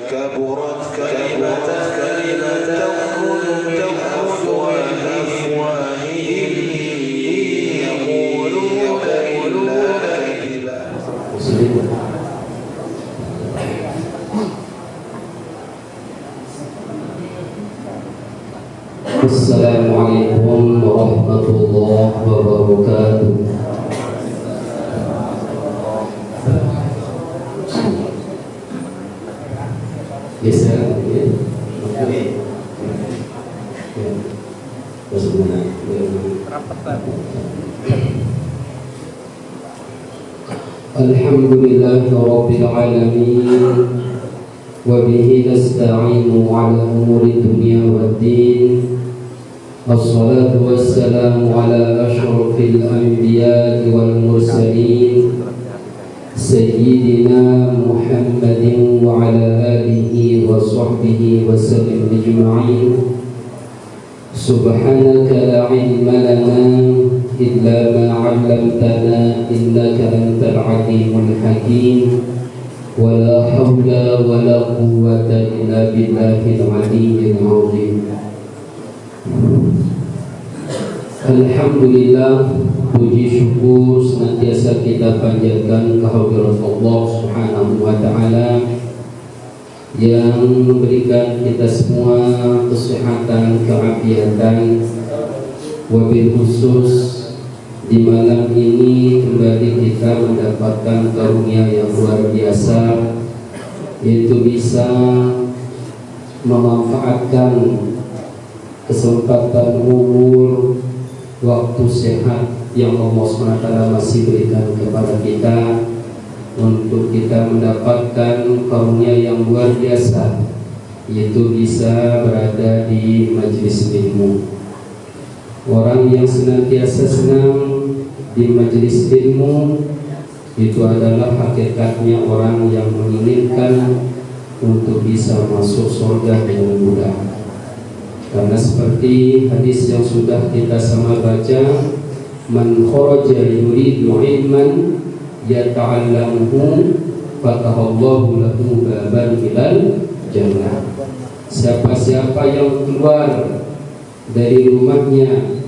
كبرت كلمة تخرج من أفواههم يقولون إلا كذبا. Assalamualaikum warahmatullahi wabarakatuh. Geser ya. Alhamdulillahirabbil alamin. Wa bihi nasta'inu 'ala umuri dunya waddin. Wassalatu wassalamu ala asyrafil anbiya'i wal mursalin Sayyidina Muhammadin wa ala alihi wa sahbihi wa sallim ajma'in. Subhanaka la ilma lana illa ma 'allamtana innaka antal 'alimul hakim. Wa la hawla wa la quwwata illa billahil 'aliyyil 'azim. Alhamdulillah, puji syukur senantiasa kita panjatkan kehadirat Allah Subhanahu wa taala yang memberikan kita semua kesehatan, keafiatan. Wabil khusus di malam ini kembali kita mendapatkan karunia yang luar biasa, yaitu bisa memanfaatkan kesempatan umur, waktu sehat yang Allah SWT masih berikan kepada kita untuk kita mendapatkan karunia yang luar biasa, yaitu bisa berada di majelis ilmu. Orang yang senantiasa senang di majelis ilmu itu adalah hakikatnya orang yang menginginkan untuk bisa masuk surga dengan mudah. Karena seperti hadis yang sudah kita sama baca, man kharaja yuridu ilman yata'allamuhu fatahallahu lahu baban ilal jannah. Siapa-siapa yang keluar dari rumahnya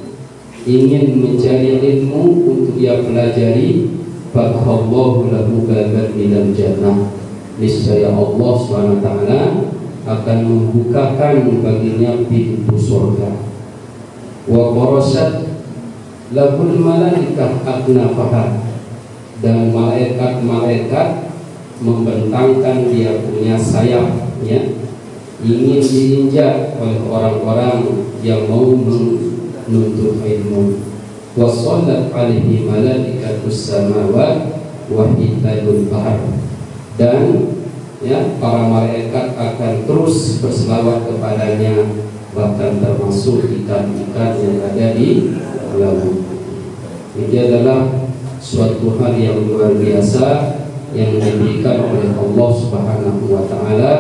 ingin mencari ilmu untuk ia pelajari, fatahallahu lahu baban ilal jannah. Niscaya Allah SWT akan membukakan baginya pintu surga. Wa qarasat lahul malaikah aknafaha, dan malaikat-malaikat membentangkan dia punya sayapnya, ingin diinjak oleh orang-orang yang mau menuntut ilmu. Wa shallat alaihi malaikatus samawat wa hitalul bahr, dan para malaikat akan terus berselawat kepadanya, bahkan termasuk ikan-ikan yang ada di laut. Ini adalah suatu hal yang luar biasa yang diberikan oleh Allah Subhanahu wa taala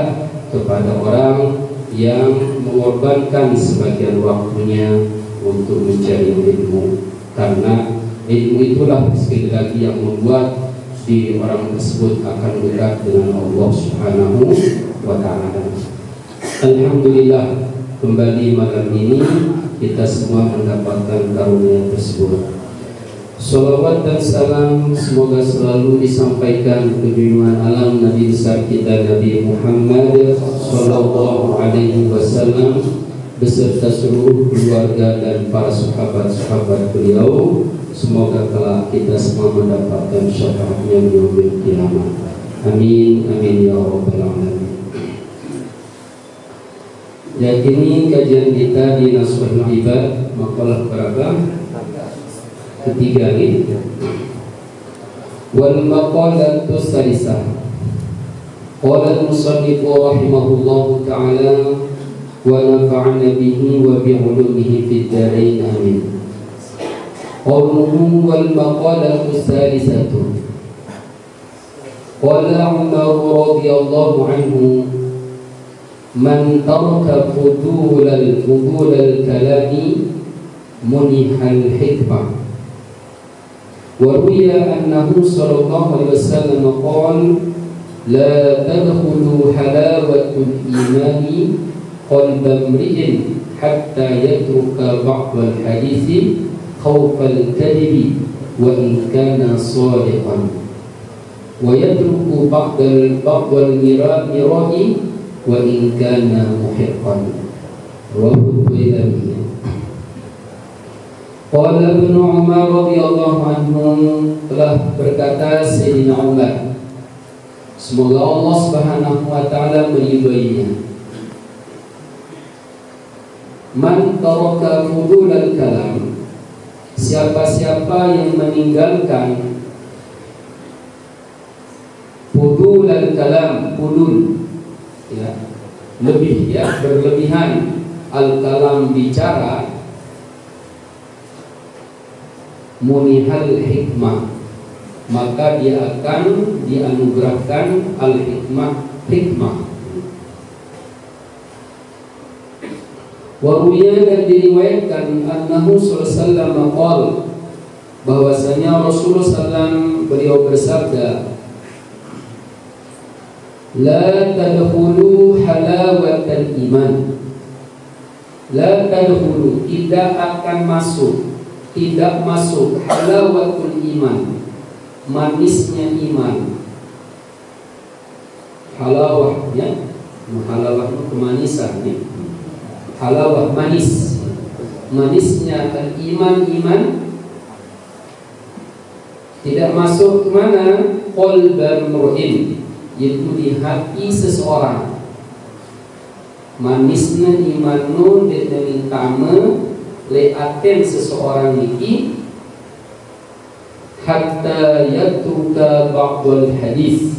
kepada orang yang mengorbankan sebagian waktunya untuk mencari ilmu. Karena ilmu itulah sekali lagi yang membuat di orang tersebut akan dekat dengan Allah Subhanahu wa taala. Alhamdulillah, kembali malam ini kita semua mendapatkan karunia tersebut. Salawat dan salam semoga selalu disampaikan ke junjungan alam Nabi besar kita Nabi Muhammad sallallahu alaihi wasallam beserta seluruh keluarga dan para sahabat-sahabat beliau. Semoga kelak kita semua mendapatkan syafaatnya di yaumil qiyamah. Amin amin ya rabbal alamin. Yakini kajian kita di Nashul Ibad makalah berapa? Ketiga ini. Wal maqalatu salisah. Qala al-musannif rahimahullahu ta'ala wa nafa'ana bihi wa bi 'ulumihi fid dharain amin. Qawluhu wal maqalatu salisatu. Qala Umar radhiyallahu anhu, man taraka fudul al-kalami munihal hikmah. Wa ruya annahu sallallahu alaihi wasallam qala la tadkhulu halawatul imani qalba imri'in hatta yatruka ba'dal hadithi khawfal kadhibi wa in kana sadiqan wa yatruku ba'dal mira'i wa in kana muhiqqan. Rawahu Bailami. Qala Ibnu Umar radhiyallahu anhu, telah berkata Sayyidina Umar, semoga Allah Subhanahu wa taala meridhoinya, man taraka fudulal kalam, siapa-siapa yang meninggalkan fudulal kalam, fudul ya, lebih ya, berlebihan, al-kalam bicara, munihal hikmah, maka dia akan dianugerahkan al-hikmah, hikmah. Waruya, dan diriwayatkan annahu sallallahu qala, bahwasanya Rasulullah sallallahu beliau bersabda, la tadkhulu halawatal iman, la tadkhulu, tidak akan masuk, tidak masuk halawatul iman, manisnya iman. Halawah ya, halawah itu kemanisan ya. Halawah manis, manisnya iman, iman tidak masuk mana? Qalban mur'in, yaitu di hati seseorang. Manisnya iman nun dengan tama leaten seseorang ini, hatta yatruka ba'dal hadis,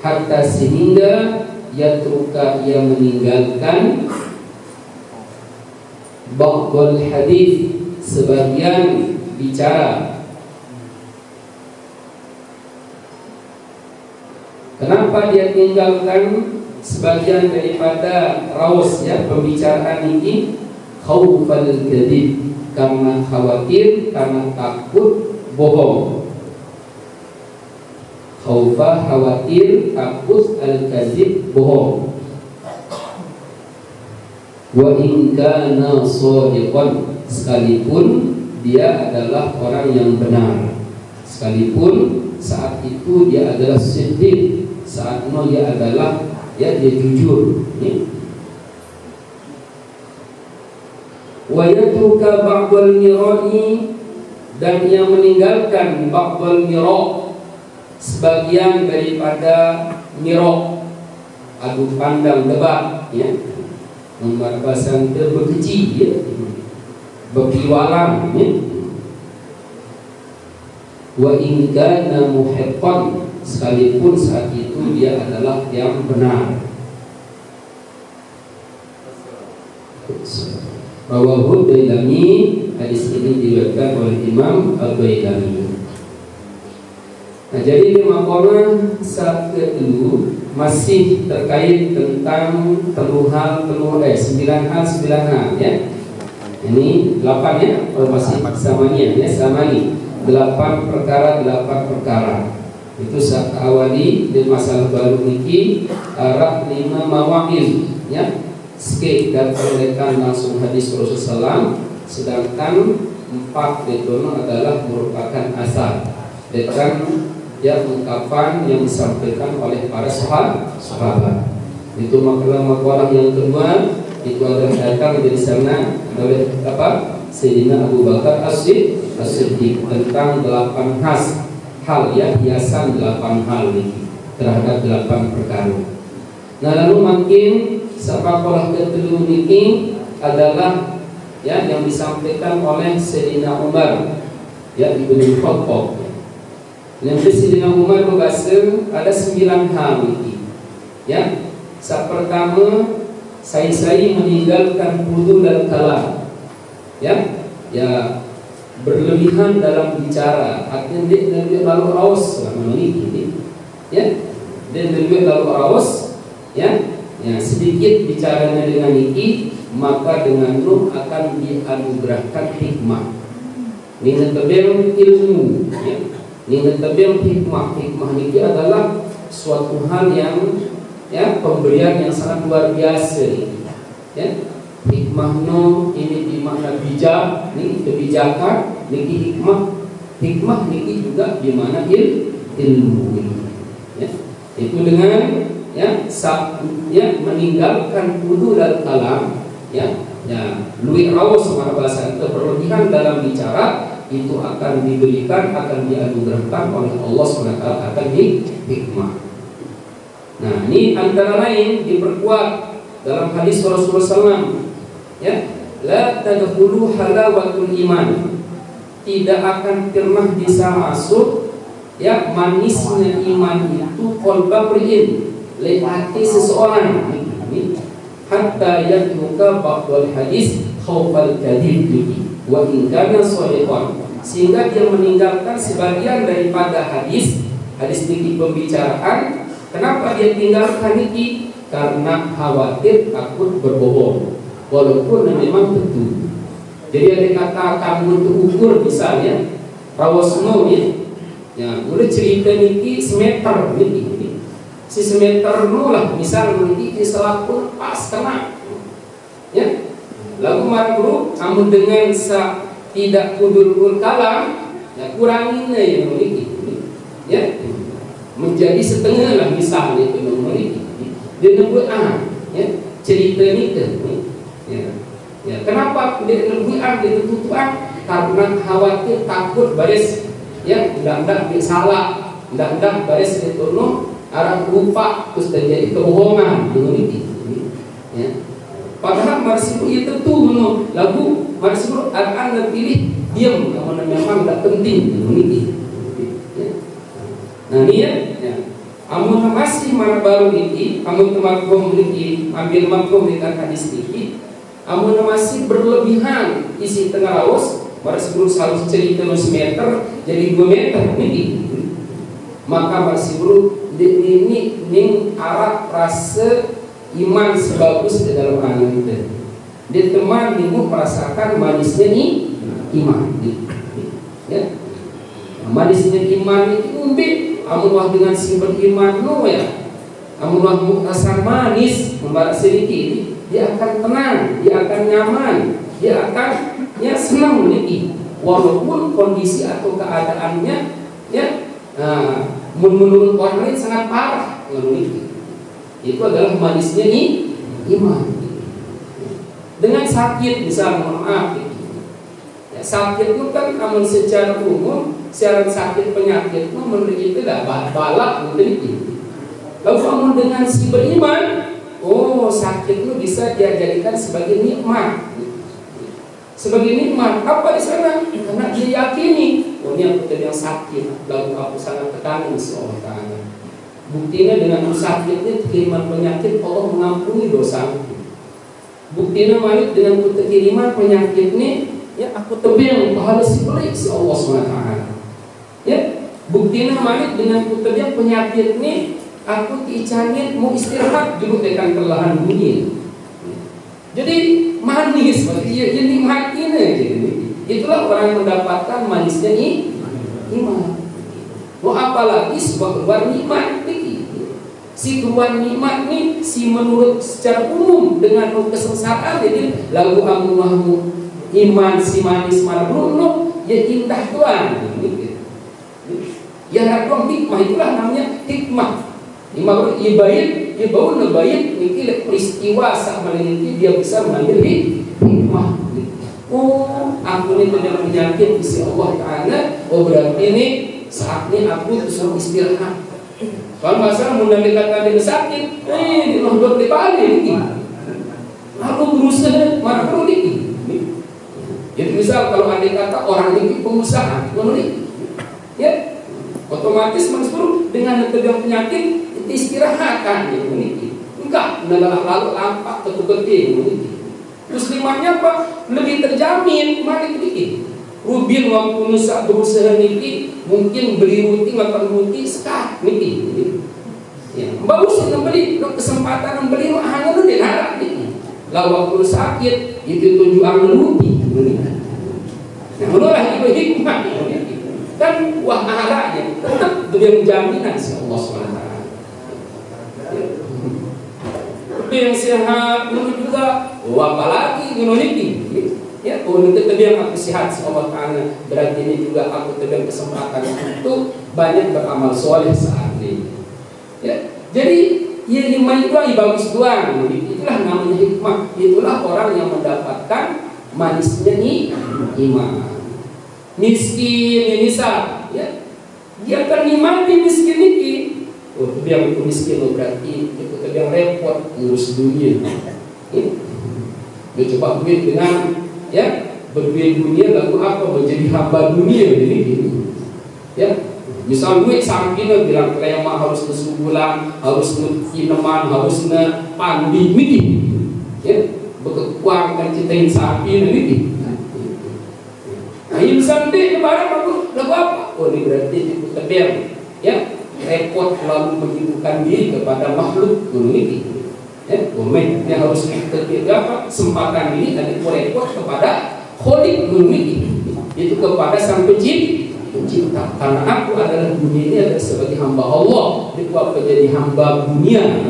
hatta sehingga yatruka, ia meninggalkan ba'dal hadis, sebagian bicara. Kenapa dia tinggalkan sebagian daripada raus ya, pembicaraan ini? Khaufal kadhib, karena khawatir, karena takut bohong. Khaufa, khawatir, takut, al-kadhib, bohong. Wa in kana shadiqan, sekalipun dia adalah orang yang benar, sekalipun saat itu dia adalah siddiq, saat itu dia adalah ya, dia jujur ya. Wa yatruka ba'dal mira'i, dan yang meninggalkan ba'dal mira', sebagian daripada mira', adu pandang, debat ya, membahas berkecil ya, berpiwalang ya. Wa in kana muhiqqan, sekalipun saat itu dia adalah yang benar. Rawahu Bailami, hadis ini diriwayatkan oleh Imam Al-Bailami. Nah, jadi di maqamah saat kedua masih terkait tentang 9 hal ya. Ini 8 ya, masih samanya ya, samani 8 perkara. Itu saat awali di masalah baru niki arah 5 mawaqiz ya. Skip dan perlekan langsung hadis Rasulullah SAW, sedangkan 4 itu adalah merupakan asal dan ya, ungkapan yang disampaikan oleh para sahabat. Itu makalah yang kedua itu adalah datang dari sana oleh apa? Sayyidina Abu Bakar As-Siddiq tentang 8 hal ya, hiasan 8 hal ini terhadap 8 perkara. Nah, lalu makin sabaqah kedua ini adalah ya, yang disampaikan oleh Sayyidina Umar ya, Ibnu Khattab. Yang Sayyidina Umar berkata ada 9 hal ini ya. Saat pertama, saya meninggalkan fudul dan kalam ya, ya, berlebihan dalam bicara. Artinya dia lalu raus selama ini ya, dia lalu raus ya. Ya, sedikit bicaranya dengan ini, maka dengan ruh akan dianugerahkan hikmah. Dengan tebel ilmu ya. Dengan tebel hikmah. Hikmah ini adalah suatu hal yang pemberian yang sangat luar biasa ya. Hikmahno ini dimana bijak, ini kebijakan, ini hikmah ini juga dimana ilmu ya. Itu dengan meninggalkan kudu dan kalam luwih rawos sama bahasa itu berlebihan dalam bicara, itu akan diberikan, akan dianugerahkan oleh Allah SWT, akan hikmah. Nah, ini antara lain diperkuat dalam hadis Rasulullah SAW la tadkhulu halawatul iman, tidak akan pernah bisa masuk manisnya iman itu qalba mri'in, hati seseorang, hatta yatruka ba'dal hadis khaufal kadhib wa in kana shadiqan, sehingga dia meninggalkan sebagian daripada hadis niki pembicaraan. Kenapa dia tinggalkan niki? Karena khawatir takut berbohong, walaupun memang betul. Jadi ada kata kamu itu ukur misalnya rawasno udah cerita niki semeter niki si semeter lah misal niki selaku pas kena lalu margru kamu dengan tidak kudul kalam kurangin niki menjadi setengah lah misalnya itu niki dia nunggu cerita niki kenapa dia nunggu dia tutupan? Karena khawatir takut baris ndak salah, ndak baris itu arah lupa terus terjadi kebohongan ini padahal marsibu itu tuh lagu marsibu akan pilih diam karena memang tidak penting ini nah ini amun masih mana baru ini amun teman ini ambil makom dengan hadis ini amun masih berlebihan isi tengah raos marsibu harus cerita meter jadi 2 meter ini maka marsibu ini arah rasa iman sebagus di dalam anak itu. Dia teman minggu merasakan manisnya iman. Manisnya iman itu umbit. Amunlah dengan simbol iman amunlah rasa manis membalas sedikit, dia akan tenang, dia akan nyaman, dia akan senang ini. Walaupun kondisi atau keadaannya menurut orang lain sangat parah, itu adalah manisnya iman. Dengan sakit, misal mohon maaf, sakit itu kan namun secara umum, secara sakit penyakit itu menurut itu dah balak menderita. Lalu kamu dengan si beriman, sakit itu bisa dia jadikan sebagai nikmat. Sebagai nikmat apa di sana? Karena dia yakini, ini aku yang sakit, lalu aku sangat tekan Allah Ta'ala. Buktinya dengan sakitnya kiriman penyakit Allah mengampuni dosa. Buktinya malik dengan kiriman penyakit ini aku tebing pahala si pelik si Allah SWT. Buktinya malik dengan kutebing penyakit ini aku diicangin mau istirahat dulu tekan perlahan bunyi. Jadi manis, jadi mati itulah orang yang mendapatkan manisnya iman. Mau apalagi sebuah keluar nikmat si keluar nikmat nih si menurut secara umum dengan kesengsaraan jadi lagu amu iman si manis marlulu indah Tuhan doang hikmah itulah namanya hikmah. Imam Ibau Nabayin ini peristiwa sama ini dia bisa mengambil hikmah. Aku ini tidak menyakit isi Allah Ta'ala. Berarti ini saatnya aku disuruh istirahat. Kalau masalah mendapatkan dia sakit, dilondot di balik. Aku berusaha mana perlu ini. Jadi misal kalau ada kata orang ini pengusaha, otomatis manusia dengan tegang penyakit istirahatkan ini enggak lalu lampak ketuk-ketik terus limannya apa lebih terjamin mari sedikit rubin waktu nusa berusaha niki mungkin beli ruti makan ruti sekat niki bagus membeli kesempatan membeli hanya lu diharap niki lalu waktu sakit itu tujuan ruti nah menurut itu hikmah kan wah arahnya tetap dengan jaminan si Allah SWT. yang sehat, menurut juga, apalagi ini, ya, untuk yang aku sehat, Allah Taala, berarti ini juga aku terbang kesempatan untuk banyak beramal soleh saat ini. Ya, jadi ya iman itu yang bagus doang, itulah namanya hikmah, itulah orang yang mendapatkan manisnya iman. Miskin, misal, ya, dia akan nikmati miskin ini. Oh, itu yang itu miskin loh, berarti itu yang repot ngurus dunia. Dia coba duit dengan ya berduit dunia lalu apa menjadi hamba dunia ini. Ya, misal duit sampingnya bilang kelema harus kesubulan, harus kineman, harus pandi midi. Ya, berkekuang kan citain sapi ini. Nah, insan deh barang aku lagu apa? Oh, ini berarti itu tebel. Ya, repot lalu menyibukkan diri kepada makhluk ini. Ya, ini harus ketiga kesempatan ini dan repot kepada Khalik ini. Itu kepada sang pencipta. Karena aku adalah dunia ini adalah sebagai hamba Allah. Itu apa jadi hamba dunia.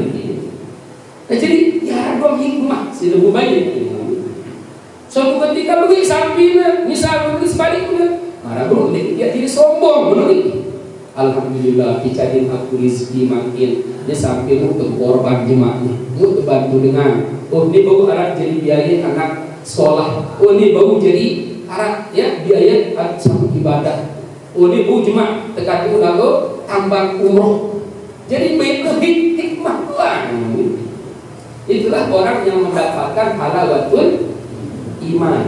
Nah, jadi ya dua hikmah sih lebih baik. Suatu ketika lu sampingnya, misal lu sebaliknya, mana bro, dia jadi sombong, bro. Alhamdulillah, dicariin aku rezeki makin, dia sampai mau ke korban jemaahnya, mau bantu dengan, oh ini baru anak jadi biaya anak sekolah, oh ini baru jadi anak ya biaya sama ibadah, oh ini baru jemaah tekan itu lalu tambang umroh, jadi baik hikmah Tuhan. Itulah orang yang mendapatkan halawatul iman.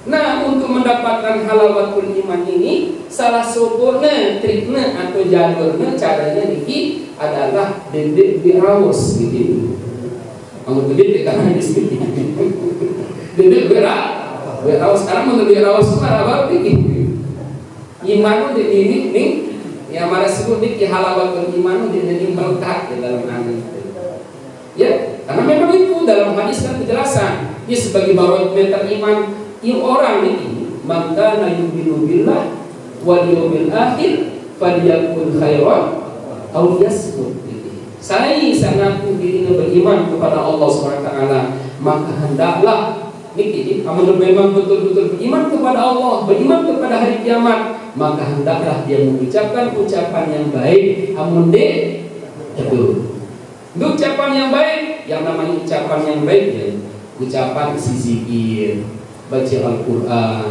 Nah, untuk mendapatkan halawatul iman ini salah satunya triknya atau jalurnya caranya ini adalah dendek birawas gitu. Kamu dendek karena di sini. Dendek birawas sekarang mau birawas apa begini. Iman di ini nih yang mana sebut di halawatul iman di melekat di dalam hati. Ya, karena memang itu dalam hadis kan penjelasan. Dia sebagai barometer iman orang ini, maka yu'minu billah wal yawmil akhir falyakul khairan aw yasmut. Saya sangat dirinya beriman kepada Allah SWT, maka hendaklah ini memang betul-betul beriman kepada Allah, beriman kepada hari kiamat, maka hendaklah dia mengucapkan ucapan yang baik. Amun deh itu ucapan yang baik, yang namanya ucapan yang baik ya, ucapan zikir, baca Al-Quran,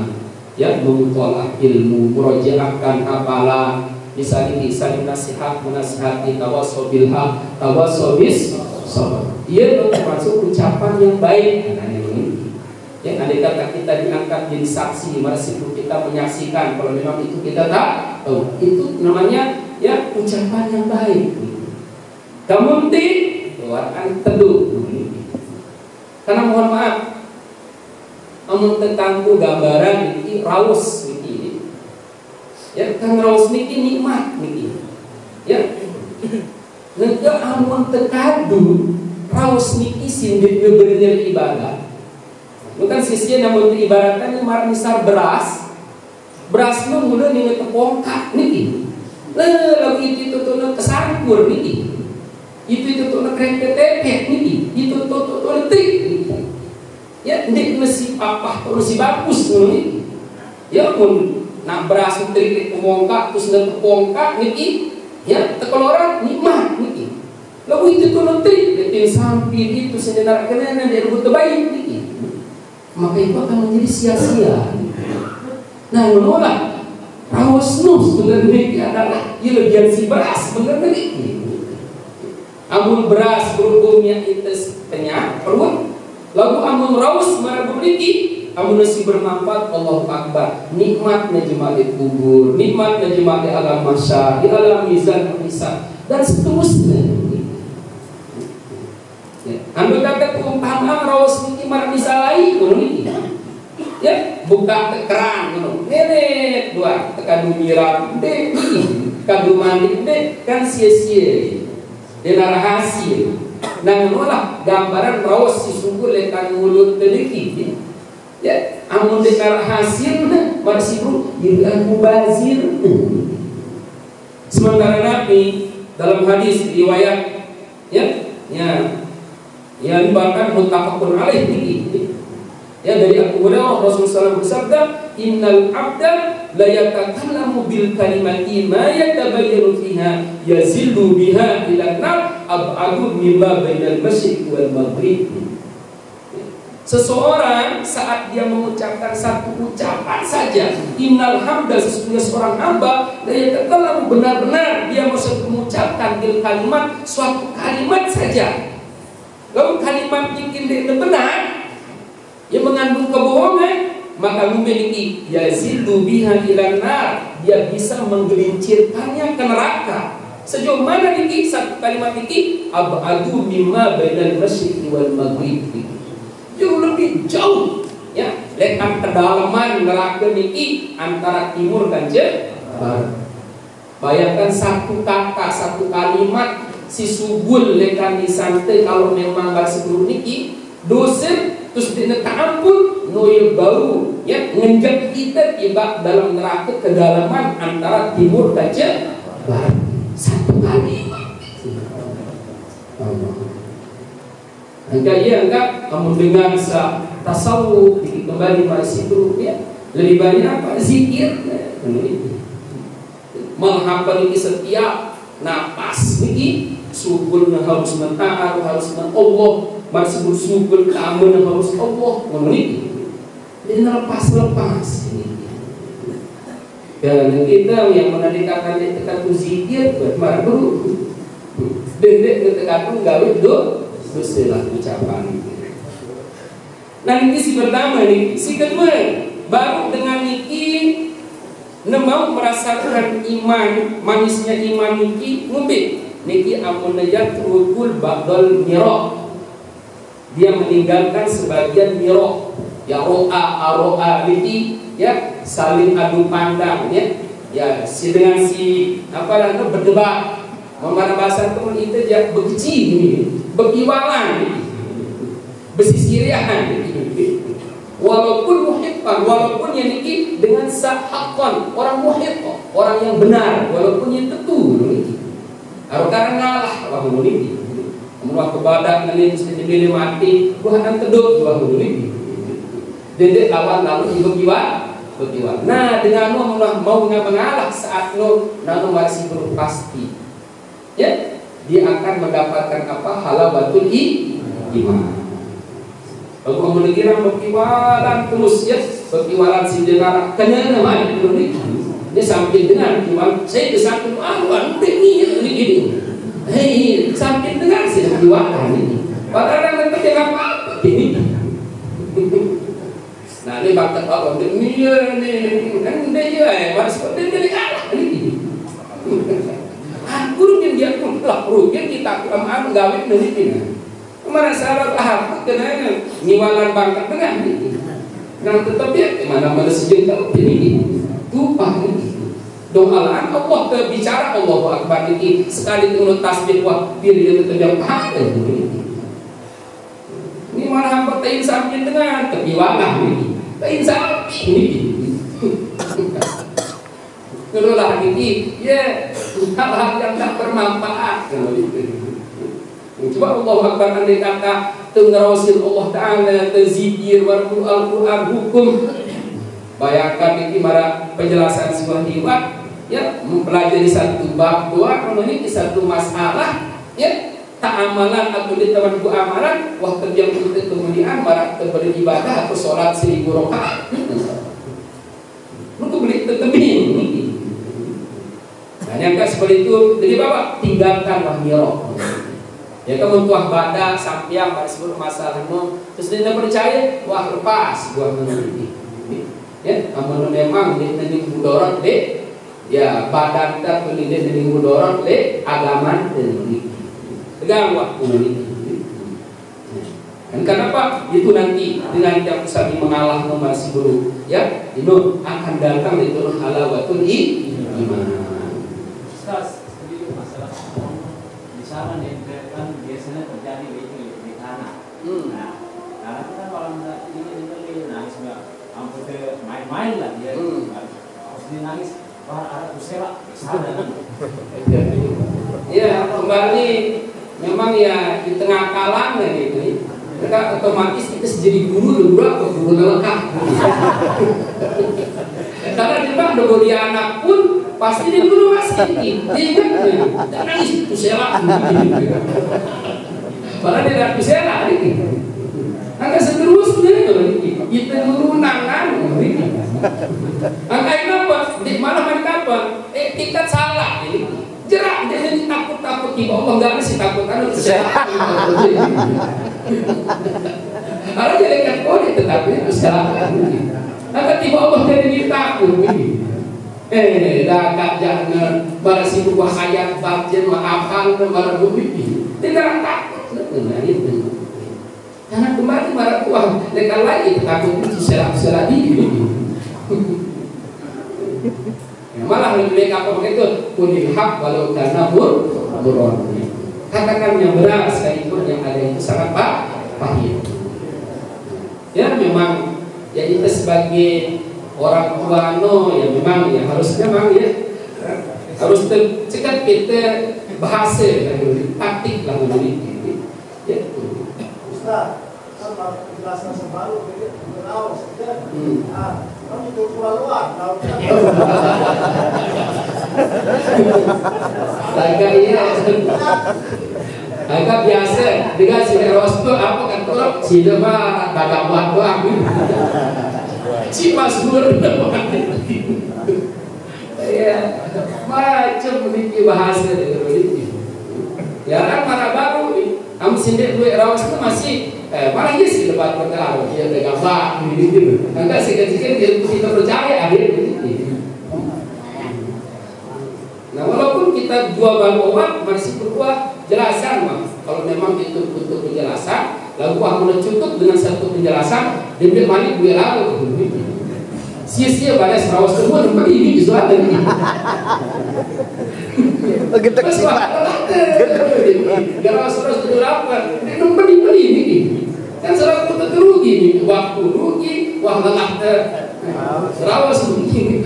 ya, mengutolak ilmu, murojaahkan hafalan, misalnya nasihat, menasihati, tawasobil haq, tawasobis sabar. Ia termasuk ucapan yang baik. Yang andai kata kita diangkat jadi saksi, meskipun kita menyaksikan, kalau memang itu kita tak tahu, itu namanya ya ucapan yang baik. Kamu akan teduh. Karena mohon maaf, amun tetanggu gambaran ini raus ini, ya kan raus niki nikmat niki, ya. Nanti amun tekadu raus niki sindit bebernya ibadah. Bukan sisinya namun ibaratkan misal beras nu mulai nih tepongkak niki, lalu itu tuh kesangkur niki. Itu tuh krepet nih, itu tuh trik, ya ndik mesti apa, mesti bagus nih, ya pun nak beras trik pemongkak terus dan pemongkak nih, ya tekolora nikmat nih, lalu itu tuh trik, detin samping itu sebenarnya kena dia rebut terbaik nih, maka itu akan menjadi sia-sia. Nah menolak rawas nus sebenarnya adalah ia lebihan si beras sebenarnya nih. Amun beras berhubungnya itu kenyang perut, lalu amun raus marah berliki, amun nasi bermanfaat, Allahu Akbar. Nikmatnya jemaah di kubur, nikmatnya jemaah di alam masyar, di alam mizan hisab dan seterusnya. Ya, ambil kata keumpamaan raus niki marah disalai, ini. Ya, buka keran, nenek dua tekan miram, deh, kadu mandi, deh, kan sia-sia. Dia rahasia. Nah menolak gambaran rawas si sungguh lekan mulut sedikit. Ya, amun dekar hasil masih bro, dia mubazir. Sementara Nabi dalam hadis riwayat ya Yang bahkan muttafaqun alaih ini. Ya, dari Abu Hurairah Rasulullah SAW bersabda, innal abda la yatakallamu bil kalimati ma yatabayyanu fiha yazillu biha ila nar ab'adu mimma bainal masyriq wal maghrib. Seseorang saat dia mengucapkan satu ucapan saja, innal hamda, sesungguhnya seorang hamba, la yatakallamu, benar-benar dia mengucapkan bil kalimat, suatu kalimat saja. Lalu kalimat yang tidak benar, yang mengandung kebohongan, maka memiliki yazillu biha ilan nar, dia bisa menggelincirkannya ke neraka. Sejauh mana niki satu kalimat niki? Ab'adu mimma bainal masyriqi wal maghrib. Jauh lebih jauh, ya, lekan kedalaman neraka niki antara timur dan barat. Bayangkan satu kata, satu kalimat si subul lekan di santai, kalau memang bahasa guru niki dosa terus dia ampun noye bau, ya, ngenjak kita tiba dalam neraka kedalaman antara timur dan barat. Satu kali enggak kamu dengan tasawuf kembali pada situ, ya, lebih banyak apa? Zikir, menghafal ini setiap napas ini subulnya harus mentah, harus Allah, masih subul kamu harus Allah, ini dan lepas dan kita yang menadikakan dekat zikir bermara dulu dendek dekat gawe dosa lah ucapan. Nah ini si pertama nih, si kedua baru dengan niki mau merasakan iman, manisnya iman niki ngumpi niki amun najat rukul ba'dal mirah, dia meninggalkan sebagian mirah, ya ro'a niki, ya, saling adu pandang, ya si dengan si apa namanya berdebat, memana bahasa teman itu ya begeci ini, begiwalan, besisirian, walaupun muhibban, walaupun yang ini dengan sahakon, orang muhib, orang yang benar, walaupun yang tentu, kalau karena ngalah, orang ini, kemudian kebadak ngelin sedih mati, bukan teduk, orang ini, jadi lawan lalu begiwa. Nah dengan mau mengalah saat nano masih belum pasti, ya, dia akan mendapatkan apa? Halawatul iman. Kalau kamu kira berkiwalan terus, ya, berkiwalan si dengar kena nama ini sampai dengan iman. Saya kesamping awan ini, hei sampai dengan si berkiwalan ini. Padahal nanti dengan apa ini? Nah ini bakat Allah demi ni kan dia masih seperti dia kalah ini. Guru dia pun lah rugian kita aman gawe ini. Kemana salah apa kena niwalan bakat dengan ini. Nah tetapi mana sejuta ini tumpah ini. Doalan Allah berbicara Allah Akbar ini sekali turun tasbih wah diri dia terjauh ini. Ini mana hamba tain samping dengan kebiwalah ini. Insya ini kelola ini, ya, hal-hal yang tak bermanfaat. Coba Allah Akbar andai kata tengarasil Allah Ta'ala terzikir warqul Al-Quran hukum. Bayangkan ini para penjelasan sebuah hiwat, ya, mempelajari satu bab doa, ini satu masalah, ya, tak amalan atau di temanku amalan, wah terjang untuk kemudian barat beribadah atau sholat 1000 rakaat. Untuk beli tetemi. Nah, yang seperti itu, jadi bapak tinggalkanlah mirok. Ya kamu tuah badak sampiang pada sebelum masalah terus dia percaya, wah lepas buah meneliti. Ya, namun memang dia nanti mudorot deh, ya badan kita tuh dia nanti mudorot deh agama dan tegang waktu ini. Dan kenapa? Itu nanti dengan yang saling mengalah masih guru, ya, itu akan datang itu halawatul iman. Ustaz, sedikit masalah di sana nih kan biasanya terjadi di tanah. Nah, karena kita kalau ini nangis nggak, hampir main-main lah dia. Harus dia nangis, wah ada kusela sana. Ya kembali. Memang ya di tengah kalangan itu maka otomatis kita jadi guru berapa guru lengkap. Karena di bang dia anak pun pasti dia guru masih ingat dan nangis itu selak. Padahal dia tidak selak ini. Angka seterusnya kita guru nangan. Angka ini apa? Di malam hari kapan? Tingkat salah ini. Jerak dia ini takut di Allah nggak mesti takut karena kesalahan. Kalau dia dekat kode tetapi itu kesalahan. Maka tiba Allah jadi takut ini. Dah jangan bara sibuk ayat baca maafkan bara bumi. Tidak takut. Karena kemarin bara kuah dekat lagi takut itu selak diri. Malah lebih baik apa begitu kunil hak walau karena buron. Katakan yang benar sekalipun yang ada itu sangat pahit. Ya memang ya kita sebagai orang tua ya memang ya harus memang ya harus cekat kita bahasa taktik lah memiliki. Ya. Ustaz, sama penjelasan sebaru berlawas kamu itu keluar agak iya agak biasa dikasih eros tuh apa kan tuh si demar dagang buat doang si masbur ya macam memiliki bahasa ya kan mana baru kamu sendiri gue eros itu masih malah iya sih debat perkara dia ada gambar gitu enggak sikit-sikit dia kita percaya akhirnya gitu. Nah walaupun kita jual bahan obat masih berbuah jelasan mah kalau memang itu untuk penjelasan lalu aku cukup dengan satu penjelasan dia balik gue lalu sia-sia pada serawas semua tempat ini justru ada ini begitu sih gara terus berapa dia tempat ini kan selalu kita rugi waktu rugi wah lelah serawas rugi itu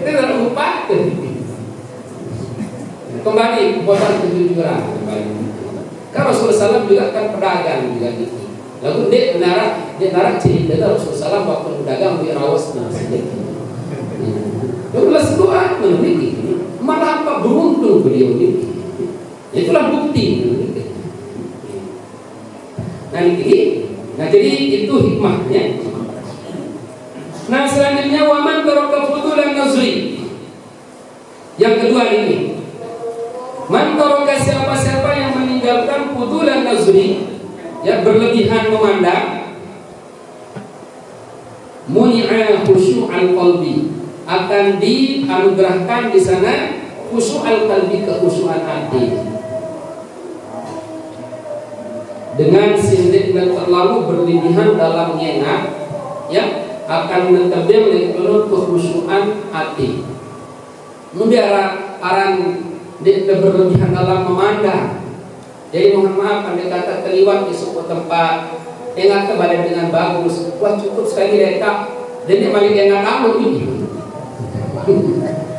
dalam upah kembali kepada kejujuran kembali kan Rasulullah SAW juga kan pedagang juga gitu lalu dia narak cerita Rasulullah SAW waktu pedagang di rawas lalu doa memiliki malah apa beruntung beliau ini itulah bukti nah jadi itu hikmahnya. Nah selanjutnya waman taraka fudulan nazri yang kedua ini man taraka siapa-siapa yang meninggalkan fudulan nazri ya berlebihan memandang muni'a khusyu'al qalbi akan dianugerahkan di sana khusyu'al qalbi kekhusyuan hati dengan sindik dan terlalu berlebihan dalam nyengat ya akan menetapkan penuh kekhusyuan hati aran dia berlebihan dalam memandang jadi mohon maaf anda kata terliwat di sebuah tempat ingat kebadan dengan bagus wah cukup sekali letak dan dia malah ingat kamu ini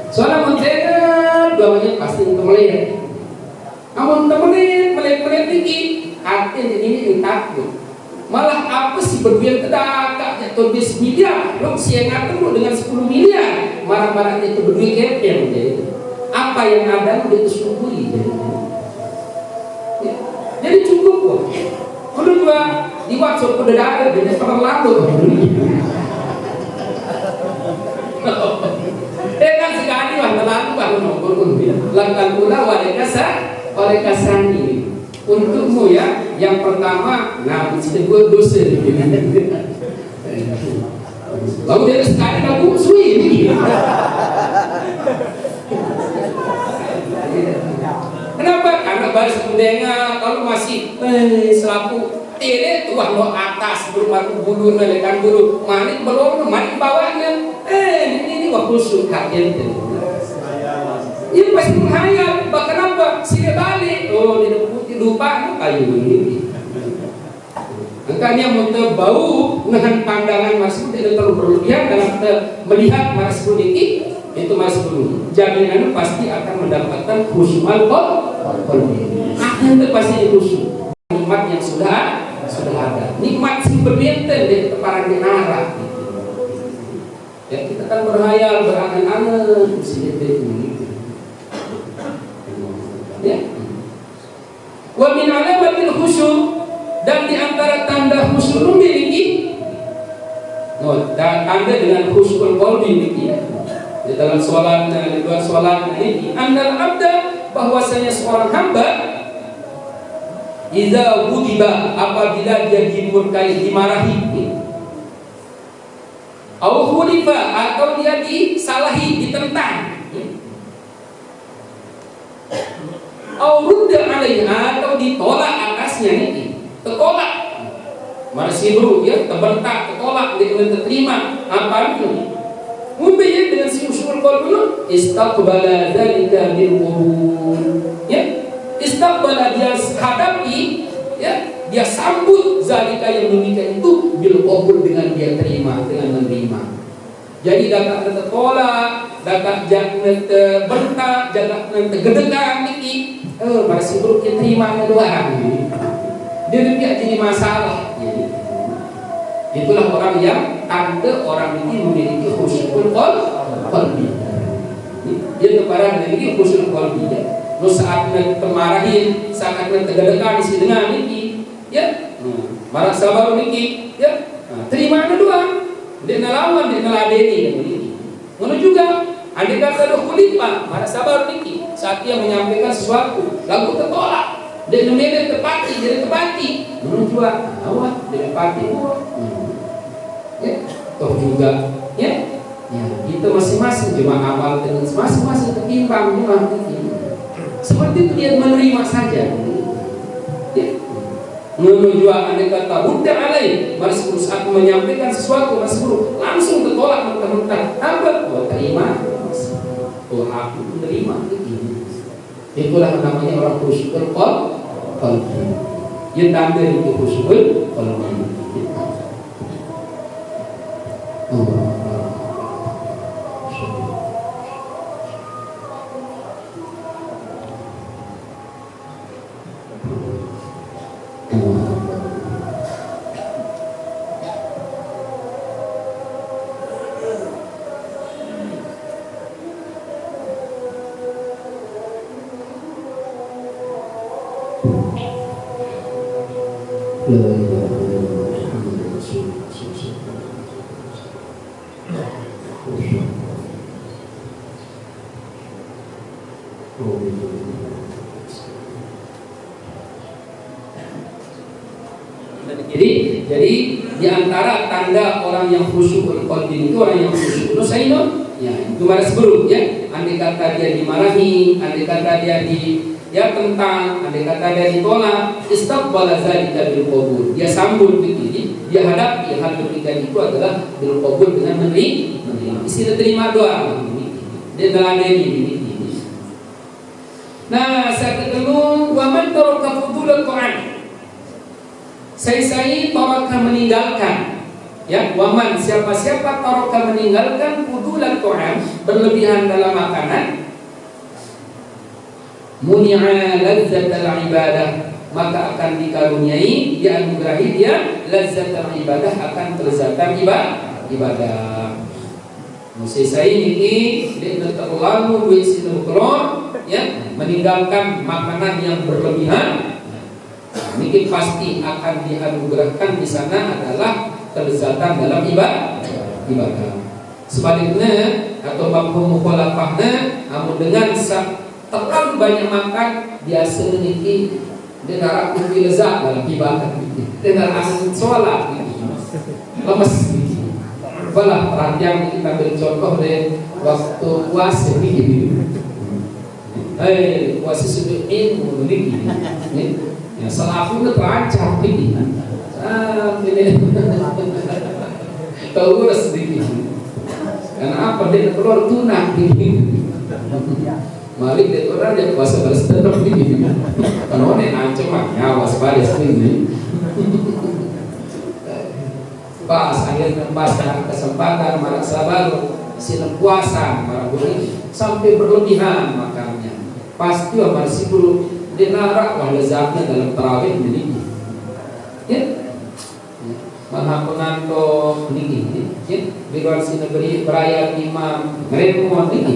soalnya mendengar dua menit pasti melihat namun melihat tinggi artinya ini takut malah apa sih berbuat tidak jatuh bis miliar lo siang ketemu dengan 10 miliar marah-marahnya itu berduit kepeng apa yang ada udah disyukuri jadi cukup kok kalau juga di WhatsApp udah ada jadi terlalu kan sekali lah terlalu baru nongol langkah pula oleh kasani untukmu ya yang pertama nah mesti gue dosa lalu dia sekali aku sui ini kenapa karena baru sebenarnya kalau masih selaku tele tuah lo atas belum aku bulu nelekan bulu manik belum manik bawahnya ini waktu suka gitu ini pasti menghayal kenapa sini balik oh dia lupa kayu ini makanya mau bau dengan pandangan masuk tidak terlalu berlebihan dalam melihat masuk ini itu masuk jaminan pasti akan mendapatkan khusyu'al qalbi akan pasti khusyuk nikmat yang sudah ada nikmat sing berbenten di para denara. Ya kita kan berhayal berangan-angan sini gitu. Ya. Wa min alamatil khusyuk, dan di antara tanda khusyuk memiliki dan tanda dengan khusyukul qalbi ini di dalam sholat dan di luar sholat ini annal abda, bahwasanya seorang hamba idza wudiba, apabila dia dimurkai, dimarahi, au khulifa, atau dia disalahi, ditentang, au rudda alaiha, atau ditolak atasnya ini, tertolak, marsibu ya, terbentak, tertolak, tidak diterima apa itu. Mungkin dengan si usul qalbi istaqbala dzalika bil qubul, ya, istaqbala, dia hadapi, ya, dia sambut zalika yang demikian itu bil qubul, dengan dia terima, dengan menerima. Jadi dapat tertolak, dapat jangan terbentak, jangan tergedekan niki, masih buruk kita terima kedua, dia tidak jadi masalah. Itulah orang yang tanda orang ini memiliki khusyukul qalbi. Dia kepada memiliki khusyukul qalbi. Lu saat termarahin, saat tergedekan isi dengan niki, ya, marah sabar niki, ya, terima kedua. Dia ngelawan, dia ngeladeni, ngono juga. Andai kata ada khulifah, marah sabar niki, saat dia menyampaikan sesuatu, lalu tertolak, dia memilih tepati, dia tepati, ngono juga. Awak dia tepati, ya, toh juga, ya, kita masing-masing cuma amal dengan masing-masing ketimbang juga. Seperti itu dia menerima saja. Ya. Menuju andai kata buddha alai, masih saat menyampaikan sesuatu masih buruk, langsung tertolak mentah-mentah. Apa? Oh, terima. Oh, aku menerima. Itulah namanya orang khusyukul qalbi. Yang tanda itu khusyukul qalbi. Jadi di antara tanda orang yang khusyuk qalbi itu, orang yang khusyuk itu saya ya, itu baris buruk ya. Andai kata dia dimarahi, andai kata dia tentang, andai kata dia ditolak, istaqbala dzalika bil qabul. Dia sambut begini, dia hadapi hal demikian itu adalah bil qabul, dengan menerima. Istilah terima doa. Dia teladeni ini. Nah, saya ketemu wa man taraka fudulul Quran. Saya taraka meninggalkan, ya, waman siapa-siapa taraka meninggalkan fudulan Quran, berlebihan dalam makanan, muni'a lazzatal ibadah, maka akan dikaruniai, dianugerahi dia lazzatal ibadah, akan kelezatan ibadah. Mesti saya ini dia terlalu duit situ keluar, ya, meninggalkan makanan yang berlebihan. Mungkin pasti akan dianugerahkan di sana adalah kelezatan dalam ibadah. Sebaliknya atau mafhum mukhalafahnya, namun dengan terlalu banyak makan biasa memiliki dengar aku lezat dalam ibadah, dengar aku sholat lemes. Balah perhatian kita beri contoh deh waktu puasa ini. Puasa sudah ilmu begini. Ya, salah aku udah terancam ini. Tahu gue sedikit. Karena apa dia keluar tunang ini. Malik dia orang dia puasa balas tetap ini. Kalau dia ancam nyawa balas ini. Pas akhirnya pas kesempatan marah sabar silam puasa marah boleh sampai berlebihan makannya. Pasti masih belum dinarak wah lezatnya dalam tarawih ini. Ya. Mahapunan to niki ya biruan sineberi beraya imam remon niki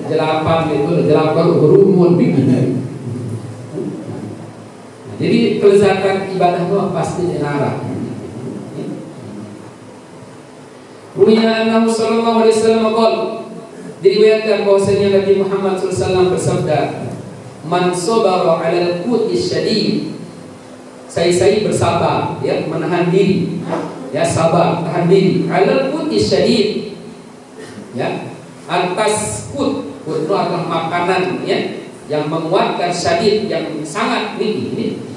jelapan itu jelapan rumun begini. Jadi kelezatan ibadah itu pasti dilarang. Ruwiya annahu sallallahu alaihi wasallam qala, diriwayatkan bahwasanya Nabi Muhammad SAW bersabda, man sabara 'ala al-quti syadid, saya bersabar ya, menahan diri ya, sabar tahan diri 'ala al-quti syadid ya, atas kut itu adalah makanan ya yang menguatkan, syadid yang sangat ini.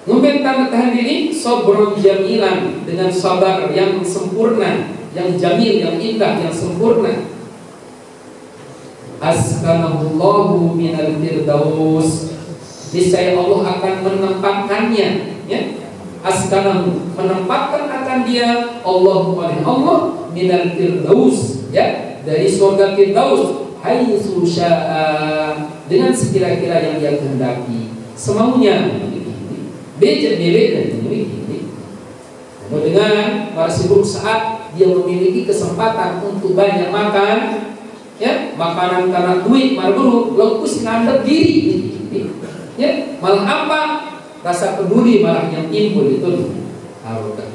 Kemudian tahan diri sabrun jamilan, dengan sabar yang sempurna, yang jamil, yang indah, yang sempurna. Askanahullahu minal firdaus, niscaya Allah akan menempatkannya ya. Askanahu, menempatkan akan dia Allah minal firdaus ya, dari surga firdaus, haitsu syaa, dengan sekira-kira yang dia kehendaki, semaunya. Beda dan memiliki. Dengan para sibuk saat dia memiliki kesempatan untuk banyak makan, ya makanan karena duit malah lokus ngandep diri, ya malah apa rasa peduli malah yang timbul itu.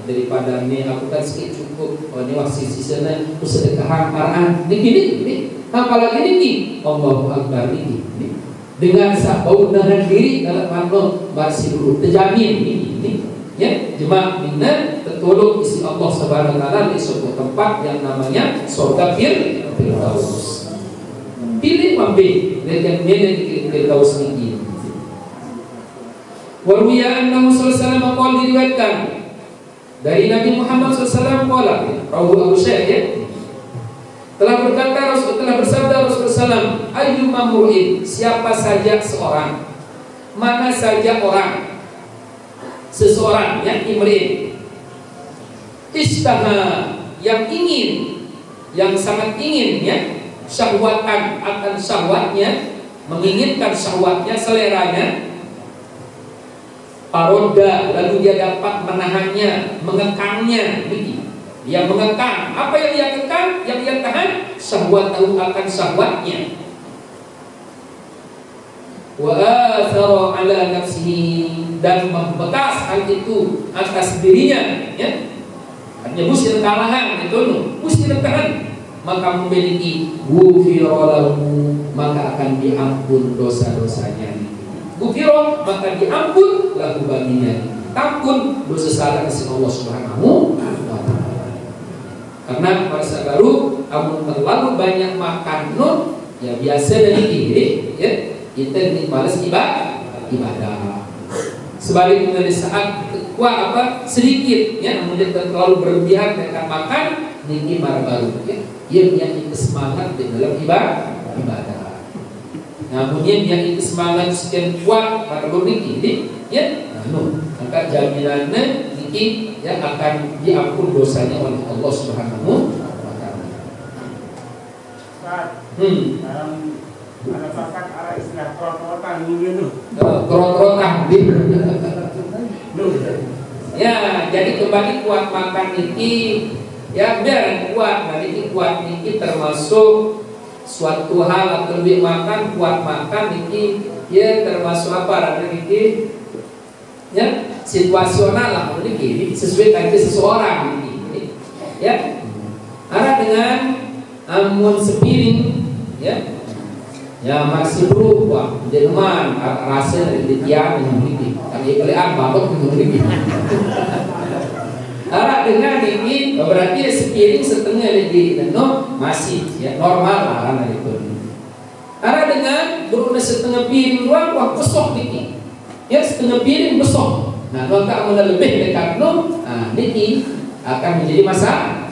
Daripada ini aku kan sedikit cukup, ini waktu sisanya aku sedekah maraan, ini apalagi ini Allahu Akbar ini. Dengan bau nahan diri dalam makna masih dulu terjamin ini ya, jemaah minna tertolong isi Allah Subhanahu wa taala di suatu tempat yang namanya surga firdaus. Pilih mambe dengan medan firdaus ini. Wa ruwiya annahu sallallahu alaihi wasallam qala, diriwayatkan dari Nabi Muhammad SAW qala, rawu Abu Sa'id, telah berkata telah bersabda Rasulullah SAW, ayyuma mur'in, siapa saja seorang, mana saja orang, seseorang yang imrin, istaha, yang ingin, yang sangat ingin ya, syahwatan akan syahwatnya, menginginkan syahwatnya, seleranya, paroda, lalu dia dapat menahannya, mengekangnya, begitu. Dia mengekang, apa yang dia kekang, yang dia tahan, syahwatahu akan syahwatnya. Wa athara ala nafsihi, dan membekas hal itu atas dirinya ya. Artinya mesti kalahan itu, mesti tahan, maka memiliki ghufira lahu, maka akan diampun dosa-dosanya. Ghufira, maka diampun lahu baginya, ampun dosa salah kasih Allah Subhanahu wa taala. Karena pada baru amun terlalu banyak makan ya biasa dari diri ya, kita ini malas ibadah. Sebaliknya di saat kuat sedikit ya, namun terlalu berlebihan dengan makan, ini baru ya, dia punya semangat di dalam ibadah. Namun dia punya semangat sekian kuat pada ini ya, maka jaminannya ya akan diampun dosanya oleh Allah Subhanahu wa taala. Dalam ada pasak arah istilah kerot-kerotan dulu. Kerot-kerotan ya, jadi kembali kuat makan niki ya, biar kuat niki, kuat niki termasuk suatu hal atau lebih makan, kuat makan niki ya termasuk apa niki ya, situasional lah, ini sesuai dengan seseorang ini ya. Arah dengan amun sepiring ya masih berubah dengan rasa dari tiang yang ini kali kalian babak begini. Arah dengan ini berarti sepiring setengah lagi masih ya normal lah itu. Arah dengan berubah setengah piring luar, wah besok ini ya, setengah piring besok. Nah, kalau tak lebih dekat niki akan menjadi masalah.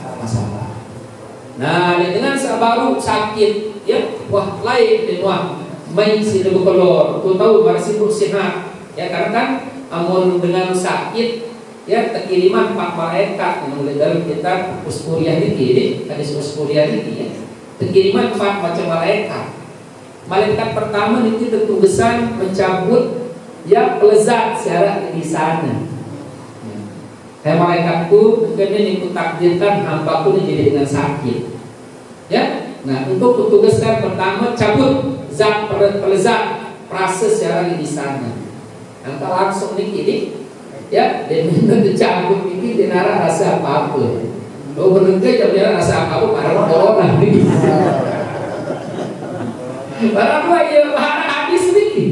Nah, dengan baru sakit ya, wah lain wah main si lebih kolor, tu tahu masih sehat ya, karena kan amun dengan sakit ya terkiriman 4 malaikat yang dalam kitab Uspuriyah ini, hadis Uspuriyah ini ya, terkiriman 4 macam malaikat. Malaikat pertama itu tertulisan mencabut ya pelezat secara di sana. Hai malaikatku, kemudian ikut takdirkan hambaku ini jadi dengan sakit. Ya, nah untuk tugaskan pertama cabut zat pelezat proses secara di sana. Angka langsung ini, ya, dan minta dicabut ini dinara rasa apa-apa. Kalau berhenti jam rasa apa-apa para corona ini. Para apa ya para habis ini.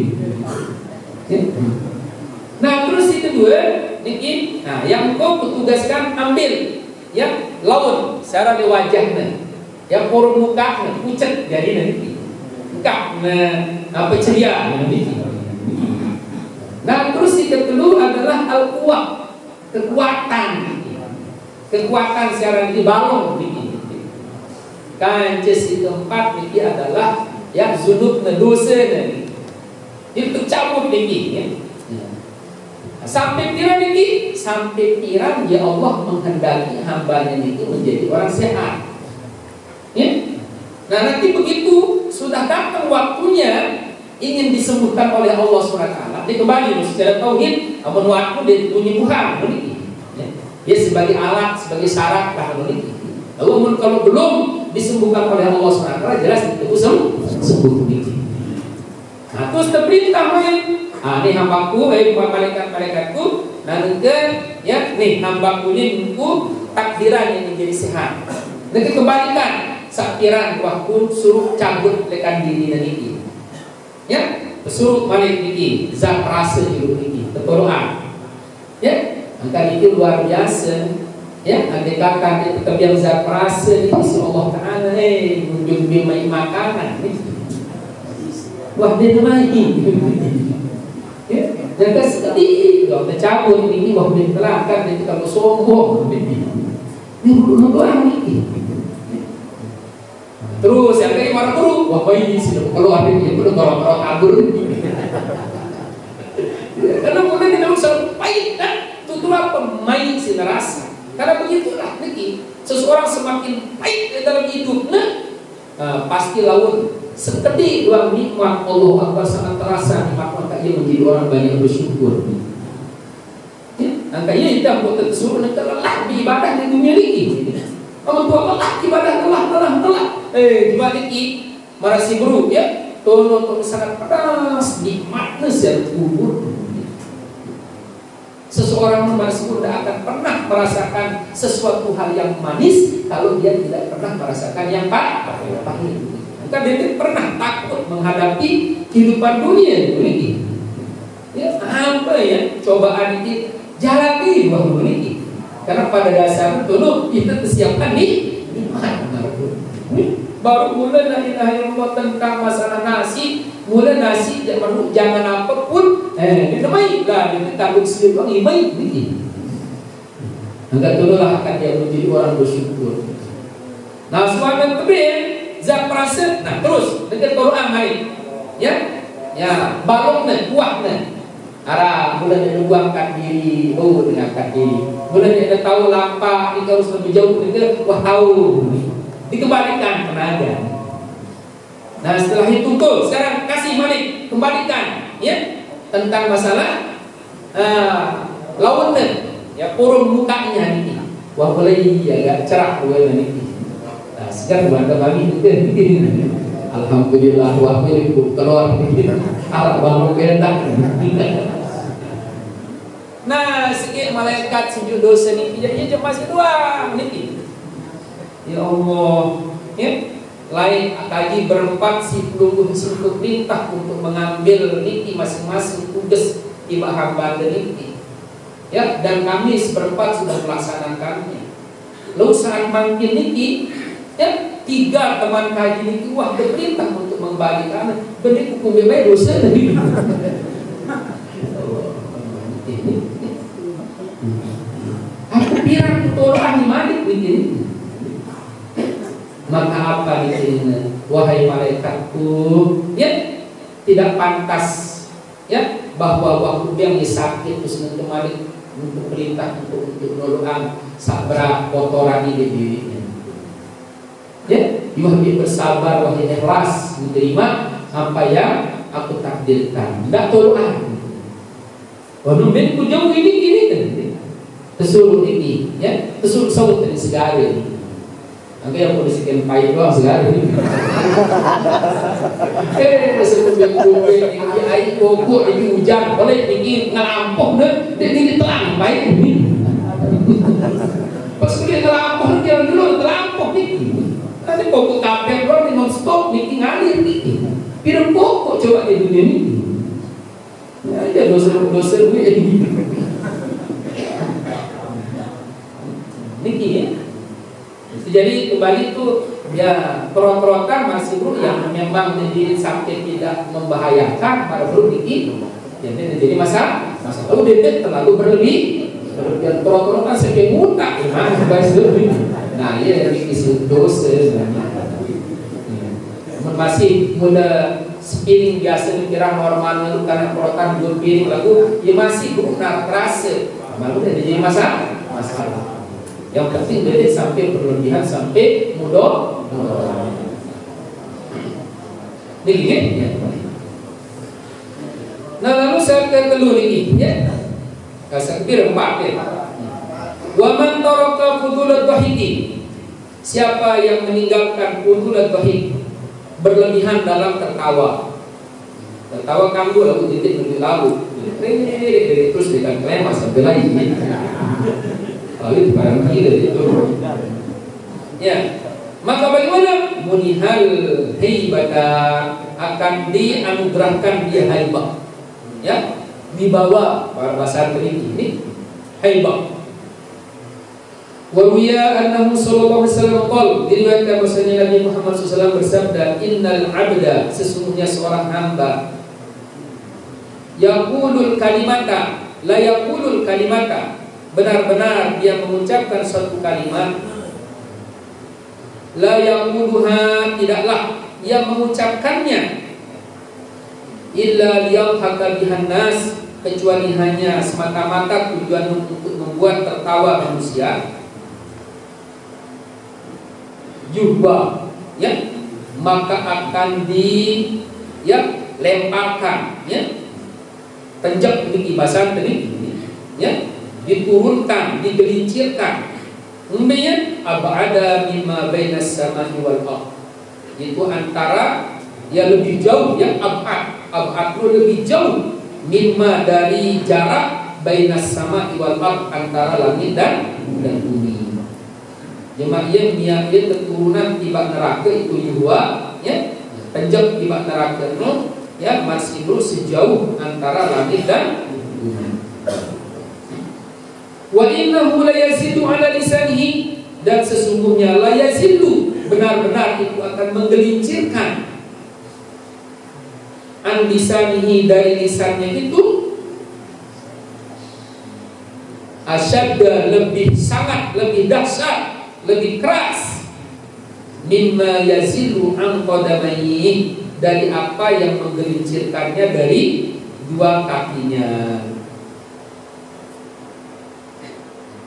Nah terus yang kedua, niki, nah yang kau tugaskan ambil, ya laut secara di wajahnya, yang porong mukanya pucat jadi nanti, enggak, apa ceria nanti. Nah terus yang kedua adalah al-quwah, kekuatan secara di balong niki. Kances itu empat niki adalah ya zunub dosa niki, itu cabut niki ya. Sampai kira niki, sampai kira ya Allah menghendaki hambanya niki menjadi orang sehat. Ya? Nah nanti begitu sudah datang waktunya ingin disembuhkan oleh Allah SWT, dia kembali secara tauhid, amun waktu dia penyembuhan niki. Ya? Dia sebagai alat, sebagai syarat lah niki. Lalu kalau belum disembuhkan oleh Allah SWT, jelas itu sembuh niki. Nah terus terperintah main. Ini hambaku, malaikat-malaikatku, nanti ya nih hambaku ini nunggu takdiran yang menjadi sehat. Nanti kembalikan sakiran waktu suruh cabut lekan diri niki. Ya, suruh balik niki, zat rasa hidup niki, ketuluan. Ya, angka itu luar biasa. Ya, andai kata itu yang zat rasa niki si Allah Taala menjunjung tinggi makanan niki. Wah dia lagi. Ya, jaga sekali, kalau cabut ini wah dia terangkan dia kalau sombong ini doang ini. Terus yang dari para guru, wah ini sudah keluar ini belum orang kabur. Karena mulai tidak usah pahit kan, tutur apa main si nerasa. Karena begitulah niki, seseorang semakin pahit dalam hidupnya, pasti lawan. Seperti dua nikmat Allah Akbar sangat terasa nikmat maka ia menjadi orang banyak bersyukur. Ya, angkanya itu buat tersuruh nanti lelah ibadah di dunia ini. Kamu tua lelah ibadah telah. Dibalik ini marasi guru ya, tolong sangat panas nikmatnya secara kubur. Seseorang marasi guru tidak akan pernah merasakan sesuatu hal yang manis kalau dia tidak pernah merasakan yang pahit. Kan dia pernah takut menghadapi kehidupan dunia ini. Ya, apa ya cobaan ini jalani bahwa ini. Karena pada dasarnya dulu kita tersiapkan nih baru mulai la ilaha illallah tentang masalah nasi, mulai nasi jangan apapun, ditemai lah kita tabung sedikit bang imai ini. Angkat dululah akan dia menjadi orang bersyukur. Nah suami yang kedua zat prase, nah terus dengan Quran hari, ya balongnya, kuatnya, arah mulai dia buangkan diri, dengarkan diri, mulai dia tahu lampa, dia harus lebih jauh, dia tahu, dikembalikan tenaga. Nah setelah itu tuh, sekarang kasih balik, kembalikan, ya tentang masalah lawannya, ya kurung mukanya ini, wah boleh agak cerah boleh ini. Sekarang bangga kami itu alhamdulillah wah ini keluar alat bangun kehendak. Nah sikit malaikat sujud dosa ni dia masih doang niki. Ya Allah, ya lain kaji berempat si pelungguh untuk perintah untuk mengambil niki masing-masing tugas tiba hamba niki. Ya dan kami seperempat sudah melaksanakannya. Lalu saat manggil niki ya, 3 teman kaji itu wah berperintah untuk membalikan benih hukum bebas dosa dari aku pirang orang malik begini. Maka apa ini wahai malaikatku ya tidak pantas ya bahwa waktu yang sakit terus kembali untuk perintah untuk nolong sabra kotoran di dirinya. Ya, wahai bersabar, wahai ikhlas menerima apa yang aku takdirkan. Tidak tolongan. Waduh, ben ku jauh ini kan. Tesul ini, ya, tesul sawut dari segala ini. Angka yang polisikan pahit doang segala ini. Tesul kubek ini air koko ini hujan, boleh tinggi ngelampok deh, ini terang pahit ini. Pas dia ngelampok dia dulu ngelampok nih. Nanti koko kabel doang non stop nih ngalir nih. Pirang koko coba di dunia ini. Ya dosa ini. Niki ya. Jadi kembali itu ya perot-perotan masih bro yang memang menjadi sampai tidak membahayakan para bro niki. Jadi masalah. Lalu dia terlalu berlebihan perot-perotan sampai muntah. Nah ya niki dosa. Masih muda sepiring biasa dikira normalnya itu karena perotan 2 piring lagu ya masih berunar terasa malu jadi masalah. Yang penting dari sampai berlebihan sampai mudah. Ini ya. Nah lalu saya kedua ini ya. Saya kira 4 ya. Wa man taraka fudulat dhahiki. Siapa yang meninggalkan fudulat dhahik, berlebihan dalam tertawa. Tertawa kambuh lalu titik lebih lalu. Terus dengan klema sampai lagi. Lalu barang gila itu. Ya. Maka bagaimana? Munihal haibata, akan dianugerahkan dia haibah. Ya. Dibawa para bahasa ini haibah. Wa wiya annahu sallallahu alaihi wasallam qala, diriwayatkan bahwasanya Nabi Muhammad SAW bersabda, innal abda, sesungguhnya seorang hamba, yaqulul kalimata, la yaqulul kalimata, benar-benar dia mengucapkan suatu kalimat, la yaquluha, tidaklah ia mengucapkannya, illa liyadhaka bihan nas, kecuali hanya semata-mata tujuan untuk membuat tertawa manusia. Jubah, ya, maka akan lemparkan, ya, tenjak ini kibasan tadi, ya, diturunkan, digelincirkan. Umpamanya abada mimma bainas samai wal ardh, itu antara ya lebih jauh, ya, abad lebih jauh, mimma dari jarak bainas samai wal ardh, antara langit dan bumi. Jemaah yang keturunan tiba neraka itu dua, ya, penjak tiba neraka itu, ya, masih dulu sejauh antara langit dan bumi. Wa innahu la yazidu ala lisanihi, dan sesungguhnya la yazidu, benar-benar itu akan menggelincirkan, an lisanihi, dari lisannya itu, asyadda, lebih sangat, lebih dahsyat, lebih keras, mimma yazilu an qadamaihi, dari apa yang menggelincirkannya dari 2 kakinya.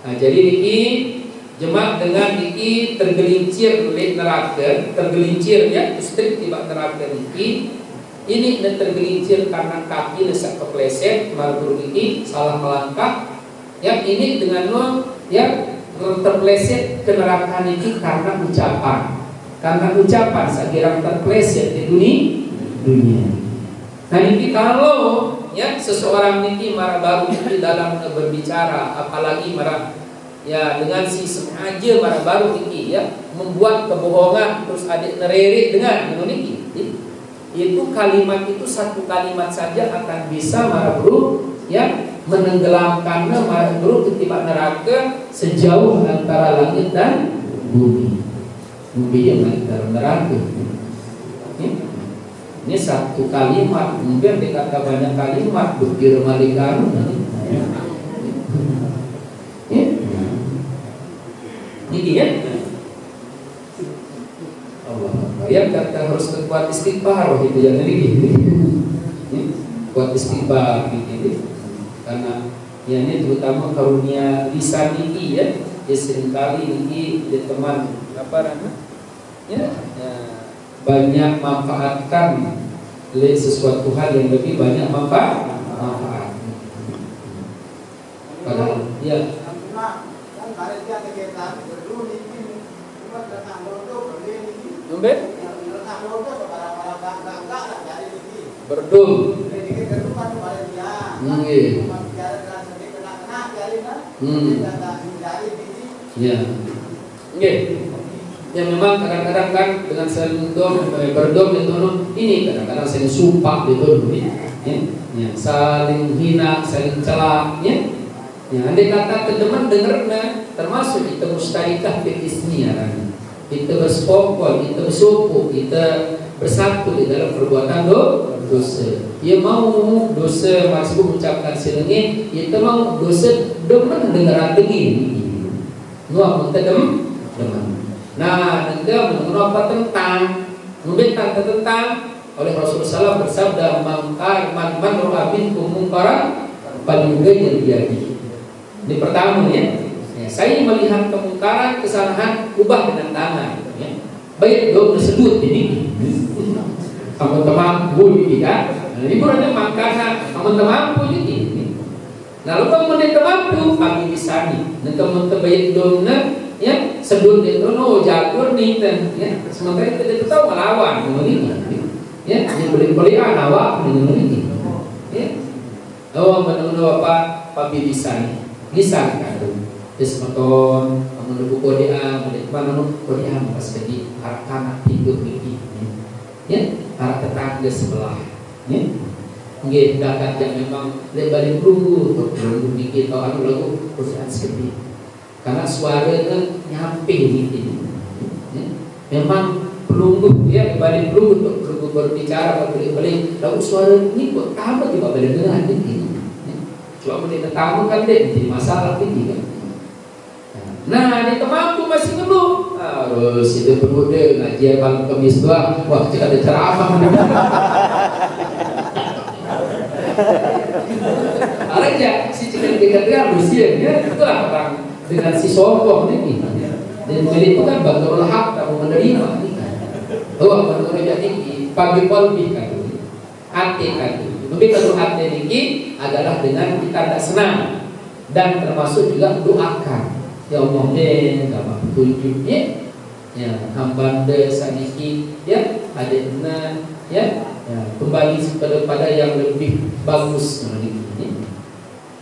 Nah, jadi niki jemaah dengan niki tergelincir oleh neraka, tergelincir, ya, istri tiba neraka niki, ini tergelincir karena kaki lesak kepleset, malu niki salah melangkah, ya, ini dengan ya terpleset ke neraka ini karena ucapan sekiranya terpleset di dunia. Nah ini kalau, ya, seseorang ini marah baru ini dalam berbicara, apalagi marah, ya, dengan si sengaja marah baru ini, ya, membuat kebohongan, terus adik nererik dengan ini, itu kalimat itu, satu kalimat saja akan bisa marah baru, ya, menenggelamkannya marah baru ketiba neraka sejauh antara langit dan bumi. Bumi yang antara neraka. Ini satu kalimat, mungkin dikata banyak kalimat, bukir malikarun. Ini ya. Allah, ya, kata harus kuat istighfar, itu yang ini. Kuat istighfar gitu. Karena ya ini terutama karunia lisan ini, ya, seringkali ini di teman apa namanya, ya, banyak manfaatkan sesuatu hal yang lebih banyak manfaat. Dum. Jadi kita itu kan kemarin dia. Nggih. Jalan sendiri kena jalin kan. Kita hindari biji. Ya. Nggih. Ya memang kadang-kadang kan dengan saling berdom itu ini kadang-kadang saling sumpah itu ya, saling hina, saling celak ya. Ya, andai kata teman dengarnya termasuk kita mustarikah bisnisnya kan. Kita bersekongkol, kita bersuku, kita bersatu di dalam perbuatan dosa. Ia mau dosa masuk mengucapkan selengi, kita mau dosa demen dengar dengin. Nuah minta demen. Nah, negara mengenapa tentang oleh Rasulullah SAW bersabda man ra'a minkum munkaran falyughayyir biyadihi. Ini pertama ya. Saya melihat kemungkaran, kesalahan, ubah dengan tangan ya. Baik dong tersebut ini. Teman-teman ini kan. Ini berarti makanya teman-teman pun ini. Lalu kamu mampu pagi bisa nih. Dan kamu terbaik dong ya sedut itu jagur nih dan ya sementara kita tahu melawan ini ya yang beli awak dengan ini ya menurut apa bisa kan terus maton menurut kode A mana kode A pas jadi arah kanan hidup ini ya arah tetangga sebelah ya nggih dakat yang memang lebar dulu dikit atau lagu perusahaan seperti karena suaranya nyampe gitu ya. Memang pelungguh ya balik pelungguh untuk berbicara balik lalu suara ini kok tambah juga balik dengan ini ya. Cuma menit tamu kan deh jadi masalah ini kan. Nah ini mampu masih ngeluh harus itu perlu deh ngaji malam Kamis doang wah cek ada ceramah aja si cek dekat bersih ya itulah orang dengan si sombong ini dan itu kan batul hak kamu menerima menurut jadi pagi kolbi kan hati kan tapi kalau hati ini adalah dengan kita tidak senang dan termasuk juga doakan ya Allah gak petunjuknya ya hamba saniki ya ada ya kembali kepada yang lebih bagus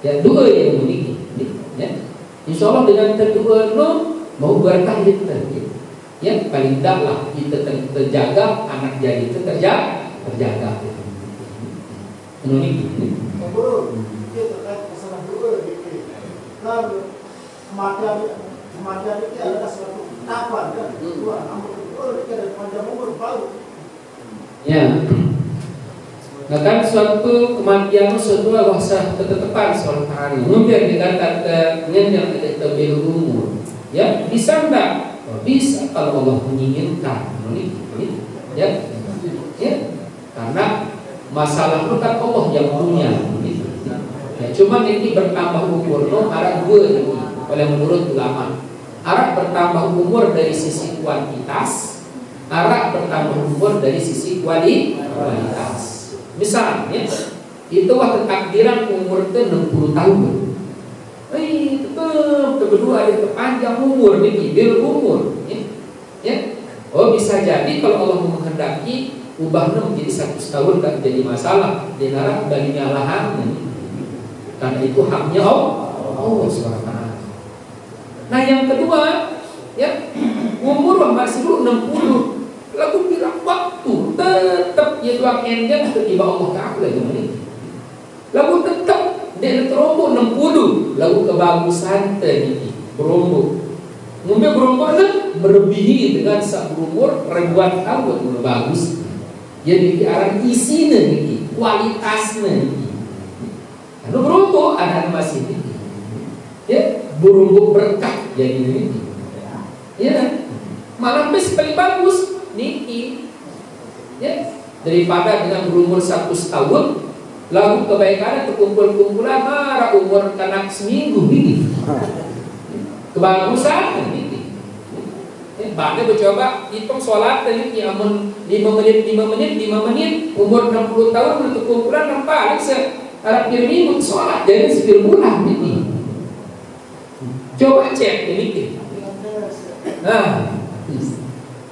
ya dua yang memiliki ya insya Allah dengan kedua mau berkah kita ya paling tidaklah kita terjaga anak jadi itu terjaga ini Guru, dia terkait masalah dua kalau kematian itu adalah suatu tahapan kan dua namun kedua dia ada panjang umur baru ya. Nah kan suatu kematian suatu bahasa ketetapan soal hari mungkin dikatakan yang tidak umur ya bisa enggak bisa kalau Allah menginginkan ya karena masalah itu kan Allah yang punya ya cuma ini bertambah umur arah dua ini oleh menurut ulama arah bertambah umur dari sisi kuantitas arah bertambah umur dari sisi kualitas. Misalnya, itu waktu takdiran umur itu 60 tahun. Tetap kedua ada kepanjang umur nih, bil umur. Ya. Oh bisa jadi kalau Allah menghendaki ubahnya menjadi 100 tahun tak jadi masalah. Dengar baginya lahan. Karena itu haknya Allah SWT. Nah yang kedua, ya umur masih 60. Lalu bilang waktu tetap ya dua kendang tiba Allah Ta'ala gimana? Lalu tetap dia terombok 60. Lalu kebagusan tadi berombok. Mungkin beromboknya berlebihi dengan seumur ribuan tahun bagus. Jadi arah isinya nih, kualitasnya nih. Lalu berombok anak masih ini. Ya berombok berkah jadi ini. Ya malah paling bagus. Niki ya daripada dengan berumur 100 tahun lalu kebaikannya terkumpul-kumpulan marah umur kanak seminggu ini kebagusan ini banyak mencoba hitung sholat ini amun 5 menit umur 60 tahun terkumpulan nampak Arab minggu sholat jadi 10 bulan ini coba cek ini nah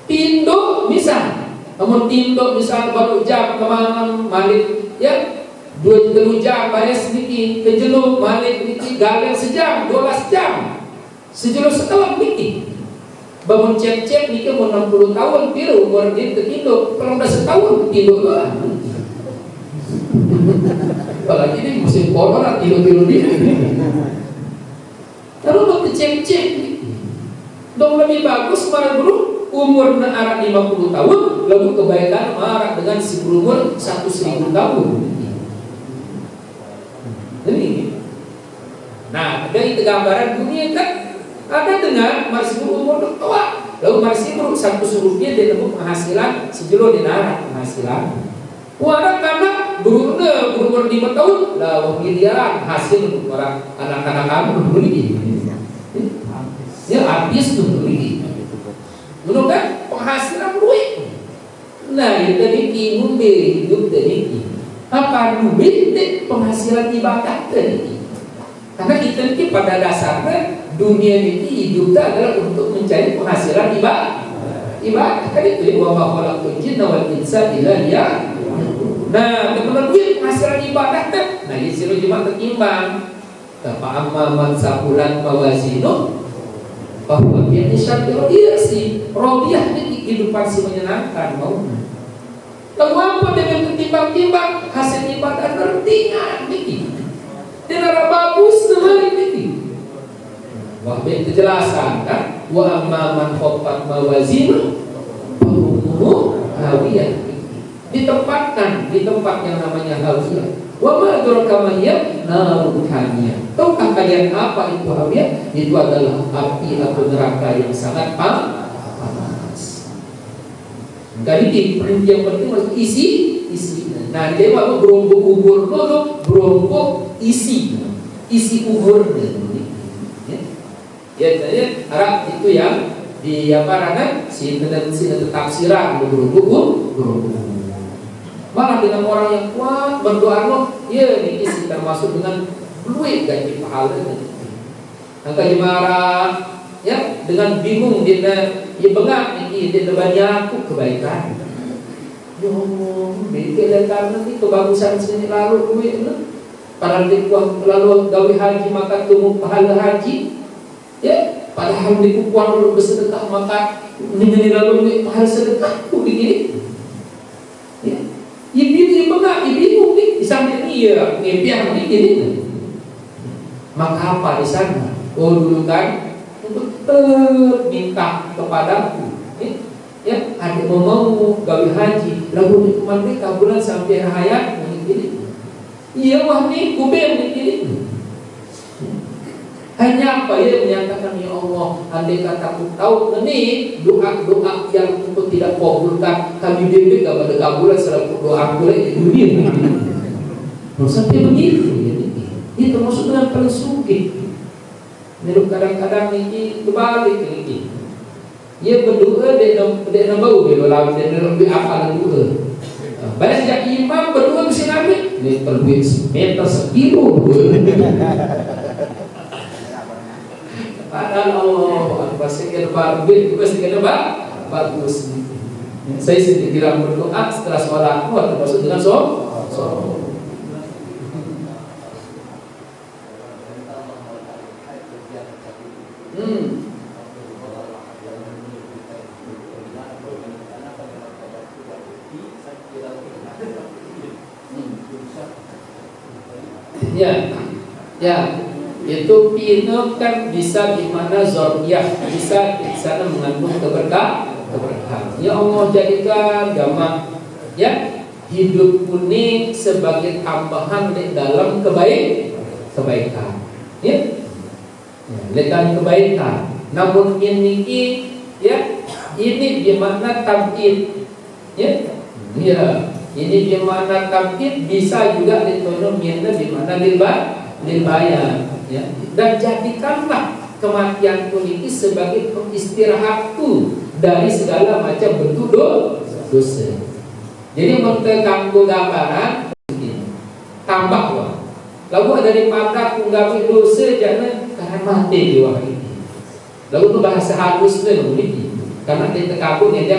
Pindo bisa Namun tindok misal baru jam kemalam balik ya 2-3 jam bayar sedikit kejeluk balik niki galer sejam 12 jam sejelo setahun niki bangun cek-cek niki mau 60 tahun biru umur dia ketinduk kalau udah setahun ketinduk lah apalagi ini musim corona tidur-tidur dia kalau mau cek-cek dong lebih bagus para guru umur arah 50 tahun lalu kebaikan marah dengan si berumur 1.000 tahun. Ini. Nah, dari gambaran dunia kan ada dengan masih berumur tua, lalu masih baru 100 rupiah dia dapat penghasilan sejelo dinar penghasilan. Orang karena berumur 5 tahun lah miliaran hasil untuk orang anak-anak kamu beli. Ya habis tuh beli. Menurut kan penghasilan duit. Nah itu tadi ngombe hidup tadi. Apa duit penghasilan ibadah tadi? Karena kita ini pada dasarnya dunia ini hidup adalah untuk mencari penghasilan ibadah. Kan itu wa ma khalaqtul jinna wal insa illa liya'budun. Nah kemudian duit penghasilan ibadah kan. Nah ini sira cuma tertimbang. Fa amma man saqulan mawazinu bahwa dia isyadil iya sih rodiyah ini kehidupan si menyenangkan mau lalu apa dengan ketimbang-timbang hasil ibadah tertingan ini dinara bagus sekali ini wah kejelasan kan wa amma man khaffat mawazinu ummu hawiyah ditempatkan di tempat yang namanya hawiyah wa ma adraka ma hiya narun hamiyah. Tahukah kalian apa itu hawiyah? Itu adalah api atau neraka yang sangat panas. Jadi perintah yang penting harus isi. Nah dia mau berombok kubur dulu, berombok isi kubur. Ya jadi Arab itu yang di apa namanya si tafsiran berombok. Malah dengan orang yang kuat berdoa ya ini isi termasuk dengan duit gaji pahala angka marah ya dengan bingung dia ya bengak ini dia banyak kebaikan yo beda karena itu kebagusan sini lalu duit para dikuah lalu gawe haji maka tumbuh pahala haji ya padahal dikuah lalu bersedekah maka ini lalu pahala sedekah begini ya ibu bengak ibu nih di samping iya ngepiah ini maka apa di sana? Oh dulu kan untuk minta kepadaku, ya ada mau gawe haji, lalu cuma mereka bulan sampai hayat begini. Iya wah nih kubeng begini. Hanya apa ya menyatakan ya Allah, andai kataku tahu ini doa yang untuk tidak kabulkan kami bebek gak pada kabulan selalu doa aku di dunia. Sampai begitu. Ini termasuk dengan paling suki. Ini kadang-kadang ini kebalik ini. Ia berdoa dia bau dia lawan dia lebih apa doa. Banyak sejak imam berdoa mesti nabi. Ini terlebih meter sekilo. Padahal Allah pasti kita berbeda pasti kita bagus. Saya sendiri tidak berdoa setelah sholat termasuk dengan sholat. Ya, itu pino kan bisa di mana zoriyah, bisa di sana mengandung keberkahan. Ya Allah jadikan gamak ya hidup ini sebagai tambahan di dalam kebaikan. Ya, lekan kebaikan. Namun ini ya ini di mana tamkin ya. Ini di mana tamkin bisa juga ditono di mana dibayar ya. Dan jadikanlah kematian ini sebagai istirahatku dari segala macam bentuk dosa. Jadi menteganggu gambaran tambah wah. Lalu daripada kunggawi dosa jangan karena mati di wah ini. Lalu itu bahasa halusnya ini karena kita kabur dia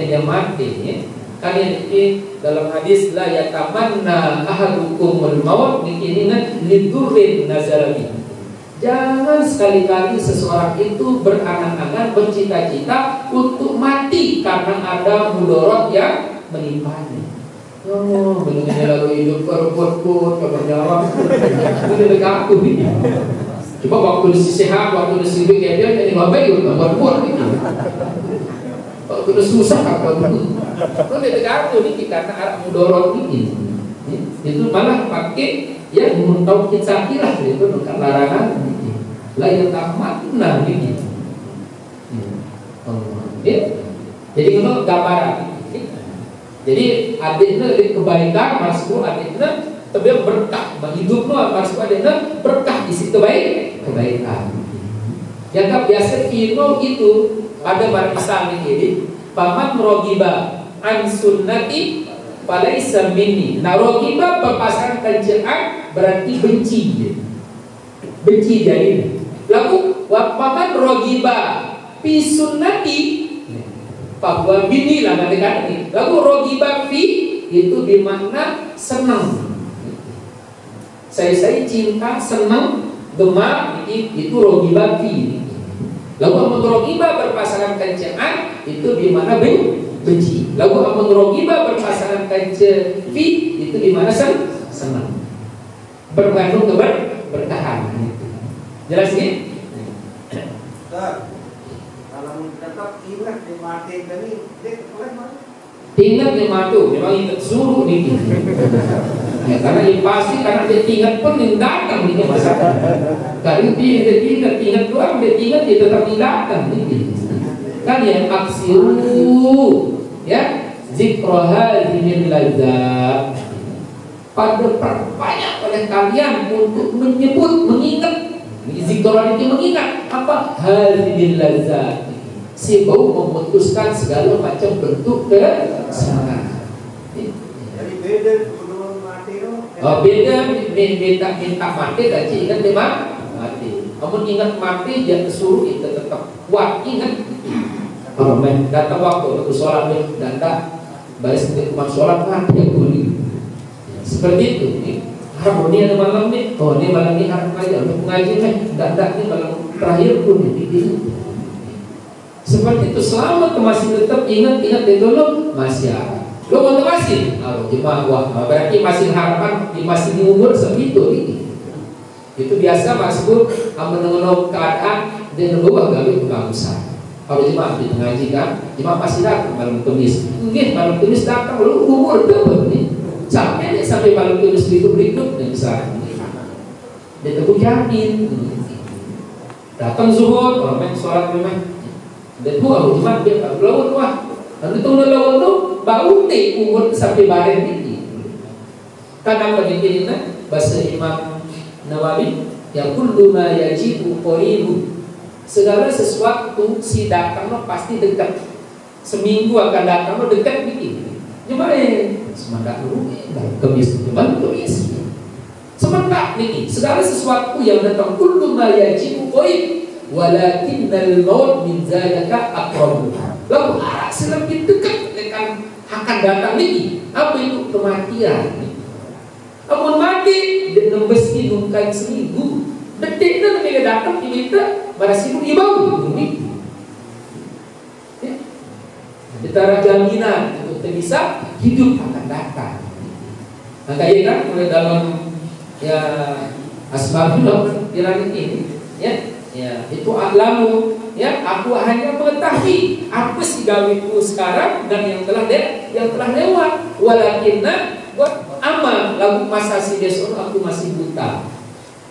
yang mati ya. Kalian ini dalam hadis la yatamanna ahadukumul maut ini lidurrin nazarabi. Jangan sekali-kali seseorang itu berangan-angan bercita-cita untuk mati karena ada mudorot yang menimpanya. Oh, benar lalu hidup berbuat-buat kabarnya itu dekat aku ini. Coba waktu sehat, waktu sibuk ya dia jadi ngapain berbuat gitu. Waktu susah apa begitu. Kalau dia dekat aku ini karena ada mudorot ini. Itu malah pakai ya tahu kita kira itu bukan larangan. Lah yang tamat nah gitu. Jadi kalau gambaran. Jadi adiknya kebaikan masuk adiknya tapi berkah hidupnya masuk adiknya berkah isi kebaikan. Yang biasa kino itu ada misalnya ini paman rogiba an sunnati falaisa minni. Nah rogiba berpasangan kerjaan berarti benci jadi. Lalu paman rogiba fi sunnati bahwa bini lah katakan ini. Lalu rogiba fi itu bermakna senang. Saya cinta, senang, gemar itu rogiba fi. Lalu amun rogiba berpasangan kencengan itu bermakna benci. Lalu amun rogiba berpasangan kence fi itu bermakna senang. Bergantung bertahan. Jelas ini? Kalau tetap ingat di mati tadi, dia boleh mana? Ingat di mati, memang ingat suruh nih. Ya, karena ini pasti karena dia ingat pun yang datang nih masalah. Karena dia ingat doang, dia ingat dia tetap datang nih. Kan yang aksiru, ya zikroha dimin lazat. Pada perbanyak oleh kalian untuk menyebut, mengingat. Zikroha itu mengingat apa? Hadil lazat. Si bau memutuskan segala macam bentuk kesenangan. Jadi beda sebelum mati itu. Oh, beda minta mati dan ingat dia mati. Kamu ingat mati jangan suruh kita tetap kuat ingat. Kalau datang waktu sholat dan tak baris untuk sholat mati boleh. Seperti itu. Harap ini ada malam ni, oh ni malam ni harap aja untuk mengaji nih, tak ni malam terakhir pun ini. Seperti itu selama masih tetap ingat itu lo masih ada. Lo mau masih? Kalau jemaah wah berarti masih harapan masih di umur segitu ini. Itu biasa masuk menunggu keadaan dan berubah gawe tukang usaha. Kalau jemaah di ngaji kan, jemaah pasti datang malam Kamis. Mungkin malam Kamis datang lo umur berapa nih? Sampai malam Kamis berikut dan misalnya dia teguh yakin datang zuhur orang main sholat memang dan buah umat dia tak lawan wah nanti tunggu lawan tu bau teh umur sampai bareng ini karena begini bahasa Imam Nawawi yang kullu ma yajibu qaribu segala sesuatu si datang pasti dekat seminggu akan datang dekat begini nyobain semangat dulu kemis cuman kemis semangat nih segala sesuatu yang datang kullu ma yajibu qaib walakinnal maut min zalika aqrab lalu arah semakin dekat dengan akan datang nih apa itu kematian amun mati dan mesti nungkain seminggu detiknya ketika datang diminta barasimu ibau nih ditara jaminan untuk bisa hidup akan datang. Maka ya kan mulai dalam ya asbabullah di langit ini ya itu alamu ya aku hanya mengetahui apa sih gawiku sekarang dan yang telah lewat walakinna buat amal lagu masa si besok aku masih buta.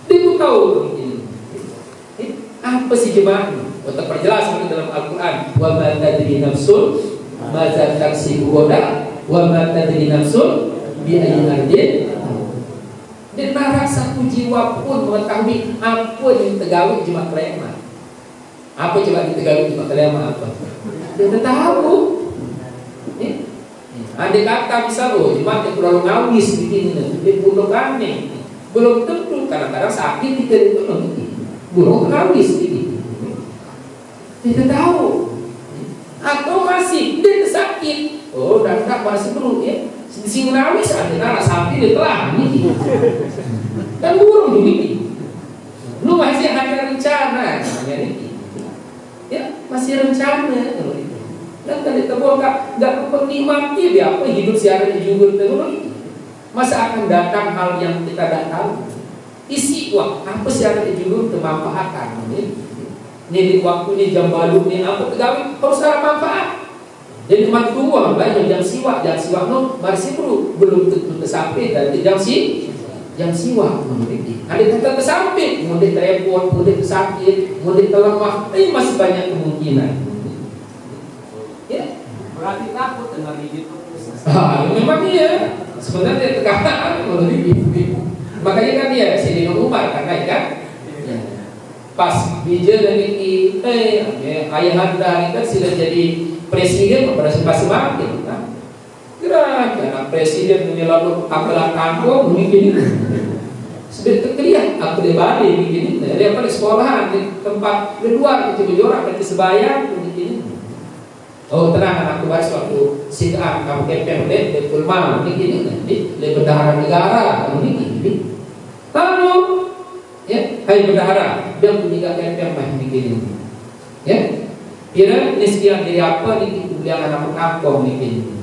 Dia tahu ini apa sih jemaah untuk perjelasan dalam Al-Quran wa ma tadri nafsun madza taksibu ghadan wa ma tadri nafsun bi ayyi ardin. Dan marah satu jiwa pun mengetahui apa yang tergawe cuma kelema. Apa coba ditegawe cuma kelema apa? Dia tak tahu. Ada kata misal cuma yang terlalu ngawis begini di pondok kami belum tentu kadang-kadang sakit kita itu belum ngawis ini. Dia tahu. Atau masih dia sakit sakit. Oh, dan tak masih perlu ya. Sing nangis ada nara sapi di telah ini. Kan burung ini. Lu masih ada rencana namanya ini. Ya, masih rencana kalau itu. Dan tadi tebol enggak kepenikmati dia apa hidup siaran juga itu. Masa akan datang hal yang kita tidak tahu. Isi waktu apa siaran juga kemanfaatan ini. Ini waktunya jam baru ini apa pegawai harus ada manfaat. Jadi teman tua banyak jam siwak no masih perlu belum tentu tersampai dan jam siwak memiliki. Ada kata tersampai, mudik telepon, mudik tersakit, mudik terlemah, ini masih banyak kemungkinan. Ya, Berarti takut dengan gigi terus. Memang iya. Sebenarnya tekanan lebih. Makanya kan dia Sayyidina Umar karena kan. Pas bija dan ini, ayah anda kan sudah jadi presiden pada sempat kan? Karena presiden menyelalu apalah kampung begini. Sebentar terlihat aku di Bali begini. Dari apa di sekolahan di tempat di luar itu berjorak berarti sebayang begini. Oh tenang aku bahas waktu sitaan kamu kepeng di Pulma begini di bendahara negara begini. Lalu ya, hai bendahara, dia punya kepeng mah begini. Ya, kira ini sekian dari apa di kuliah anak kampung begini.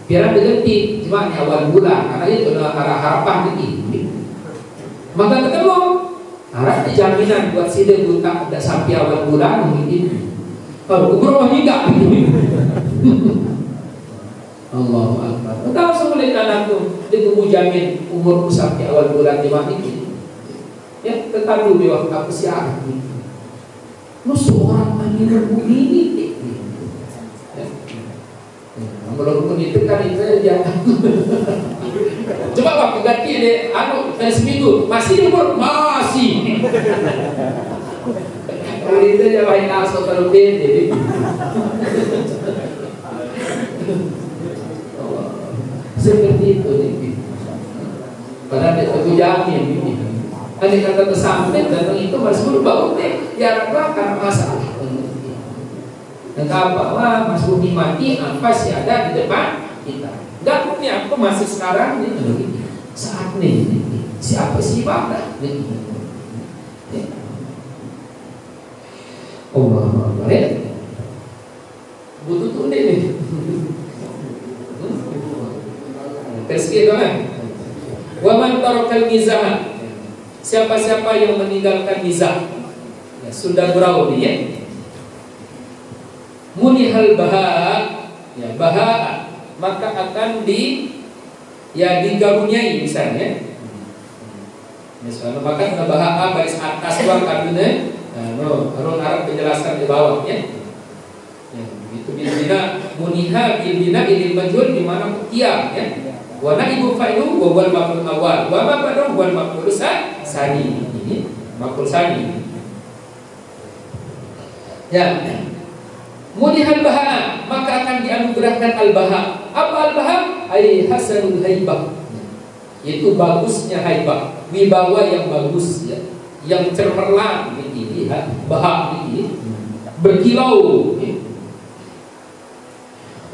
Kira diganti cuma awal bulan karena itu arah harapan begini. Maka ketemu harap jaminan buat si dia tak ada sampai awal bulan begini. Kalau umur hingga begini. Allahu Akbar. Tahu semua anakku dia tunggu jamin umurku sampai awal bulan 5 ini. Ya, ketahui waktu aku siap. Lu seorang manila begini. Walaupun itu kan itu aja. Coba waktu ganti deh, seminggu masih umur masih. Kalau itu ya baik asal kalau beda. Seperti itu nih. Padahal itu jamin ini. Ada kata tersampaikan dan itu masuk bau deh. Ya karena masalah. Dan apa? Wah, Mas Budi mati apa sih ada di depan kita? Dan punya aku masih sekarang ini saat ini siapa sih pada ini? Allah Akbar. Butuh tuh nih. Terus gitu kan? Wa man tarakal mizah. Siapa-siapa yang meninggalkan mizah, ya, sudah berau ya. Munihal baha, ya baha, maka akan digaruniai misalnya. Misalnya maka baha baris atas luar kabinnya, orang Arab penjelasan di bawah ya. Ya, itu bina muniha bina ilil majhul di mana tiang ya. Wa naibu fa'ilu wa wal maf'ul awal wa ma ba'dahu wal maf'ul sani. Ini maf'ul sani. Ya. Munihal baha, maka akan dianugerahkan al-baha. Apa al-baha? Ai hasanul haibah. Yaitu bagusnya haibah, wibawa yang bagus ya, yang cemerlang begini ya, baha begini, berkilau.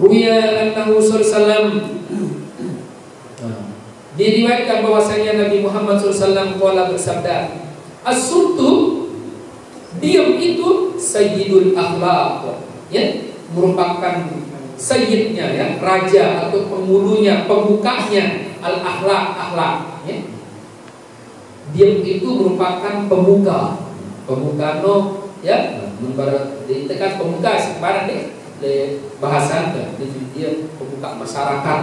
Ruya annahu sallallahu diriwayatkan bahwasanya Nabi Muhammad SAW bersabda, as-sultu, diam itu sayyidul akhlaq, ya, merupakan sayyidnya ya, raja atau penghulunya, pembukanya al-akhlaq, ya. Diam itu merupakan pemuka no, ya, ditekan pemuka sekarang deh, bahasan dia pemuka masyarakat,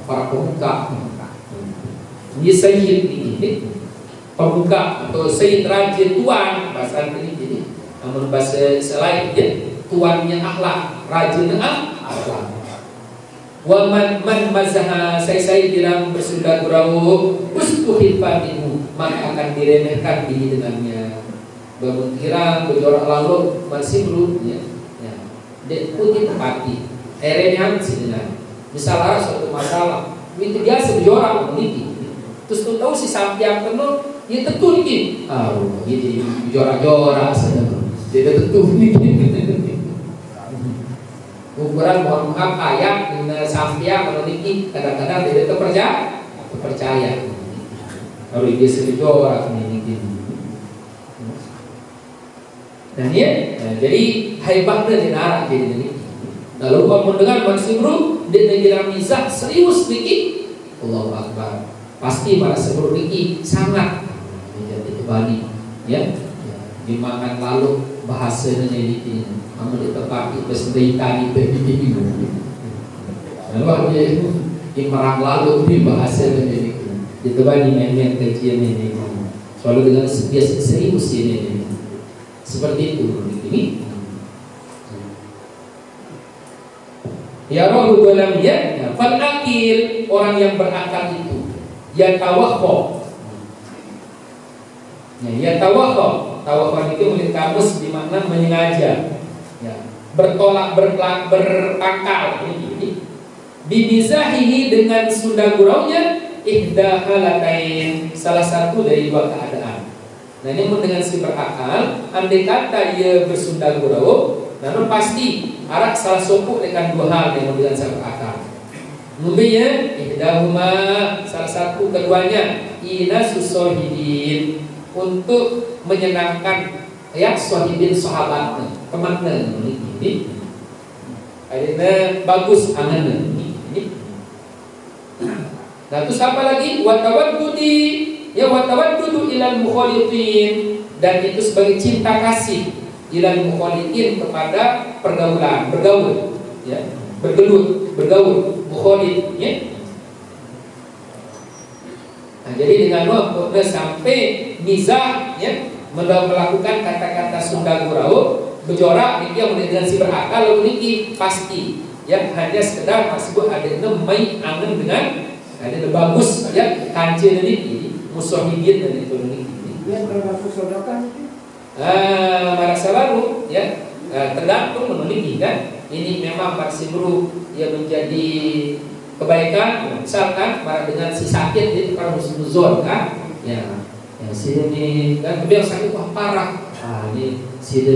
para pemuka. Ini sayyid ini pemuka atau sayyid raja tuan bahasa ini jadi namun bahasa selain ya, tuannya akhlak, rajanya akhlak. Wa man mazaha saya bilang bersudah gurau uspuhil fatihu, maka akan diremehkan diri dengannya. Bangun kira berjorak lalu masih belum ya. Dek putih mati. Remehkan sih misalnya suatu masalah itu biasa berjorak meniti. Terus tu tahu si sampai yang penuh, dia tentu ni. Jadi jorak-jorak saja. Dia tentu ni. ukuran mohon maaf ayat sampia kalau niki kadang-kadang tidak terpercaya. Kalau dia setuju orang ini. Dan ya, jadi hebatnya di narak jadi ini. Lalu kalau mendengar manusia bro, dia negara mizah serius niki, Allahu Akbar. Pasti para sebelum niki sangat menjadi Bali, ya. Dimakan lalu bahasanya niki, kamu ditepati bersedekah di lalu dia dimerang lalu di bahasanya niki, ditebani main-main kajian ini. Selalu dengan biasa serius ini. Seperti itu ini. Ya rohu dalam ya, fal akil, orang yang berakal itu ya tawakho. Ya tawakho. Tawakho itu menurut kamus di makna menyengaja. Ya, bertolak berakal ini. Bimizahihi dengan sunda guraunya ihda halatain, salah satu dari dua keadaan. Nah ini dengan si berakal, andai kata ia bersunda gurau, namun pasti arak salah sopuk dengan dua hal yang dengan si berakal. Mungkinnya ihdahuma, salah satu keduanya ina susohidin, untuk menyenangkan ya sohidin sahabat temannya ini. Akhirnya bagus angannya ini. Nah terus apa lagi? Watawaddudi, ya watawaddudu ilal mukhalitin, dan itu sebagai cinta kasih ilal mukhalitin kepada pergaulan, bergaul, ya, bergaul, mukhalid, ya. Nah, jadi dengan waktu sampai mizah, ya, melakukan kata-kata sunda gurau, berjorak, ini yang dengan si berakal, lalu ini pasti, ya, hanya sekedar masih ada mai angen dengan ada bagus, ya, kancil ini musuhidin dan itu ini. Dia termasuk sodakan itu. Merasa baru, ya, tergantung menurut kan. Ini memang masih dulu ya menjadi kebaikan. Misalkan dengan si sakit itu kalau husnuzon kan, ya, si ini kan kemudian sakit wah parah. Ini si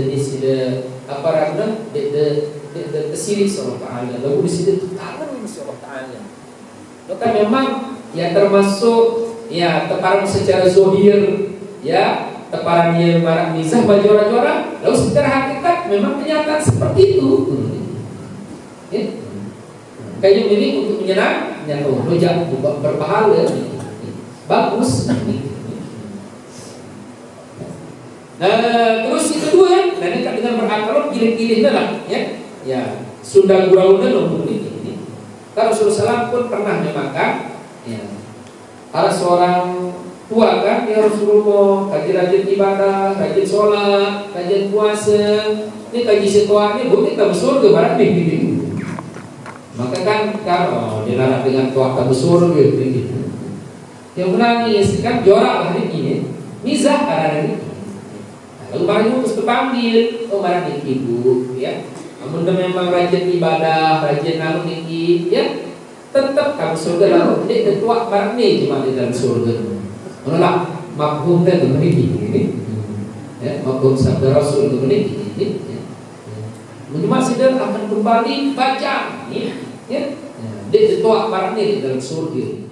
apa namanya? De sirik Allah Taala. Lalu di situ tangan Allah Taala. Itu kan memang ya termasuk ya teparan secara zohir, ya teparan yang marah mizah bajora-jora, lalu secara hakikat memang kenyataan seperti itu. Ya. Kayak ini untuk menyenangkan, rojak berpahala, bagus. Nah terus yang kedua, nanti dengan berakal pilih-pilihnya lah, ya sunda guraunya untuk ini. Kalau Rasulullah pun pernah memakan, ya, ada seorang tua kan, ya Rasulullah rajin ibadah, rajin sholat, rajin puasa. Ini kaji setua ini boleh kita bersurga barang nih. Maka kan kalau dilarang dengan tua kita bersurga gitu. Yang menangis kan jorak hari ini, mizah karena ini. Lalu barang itu terus terpanggil, oh barang ini ibu, ya. Namun memang rajin ibadah, rajin namun ini, ya, tetap kamu surga lalu jadi ketua barang ini cuma di dalam surga. Menolak makhum dan ini, ya, makhum sabda Rasul ini, ya. Cuma sidar akan kembali baca, ya, dia ketua barang ini di dalam surga.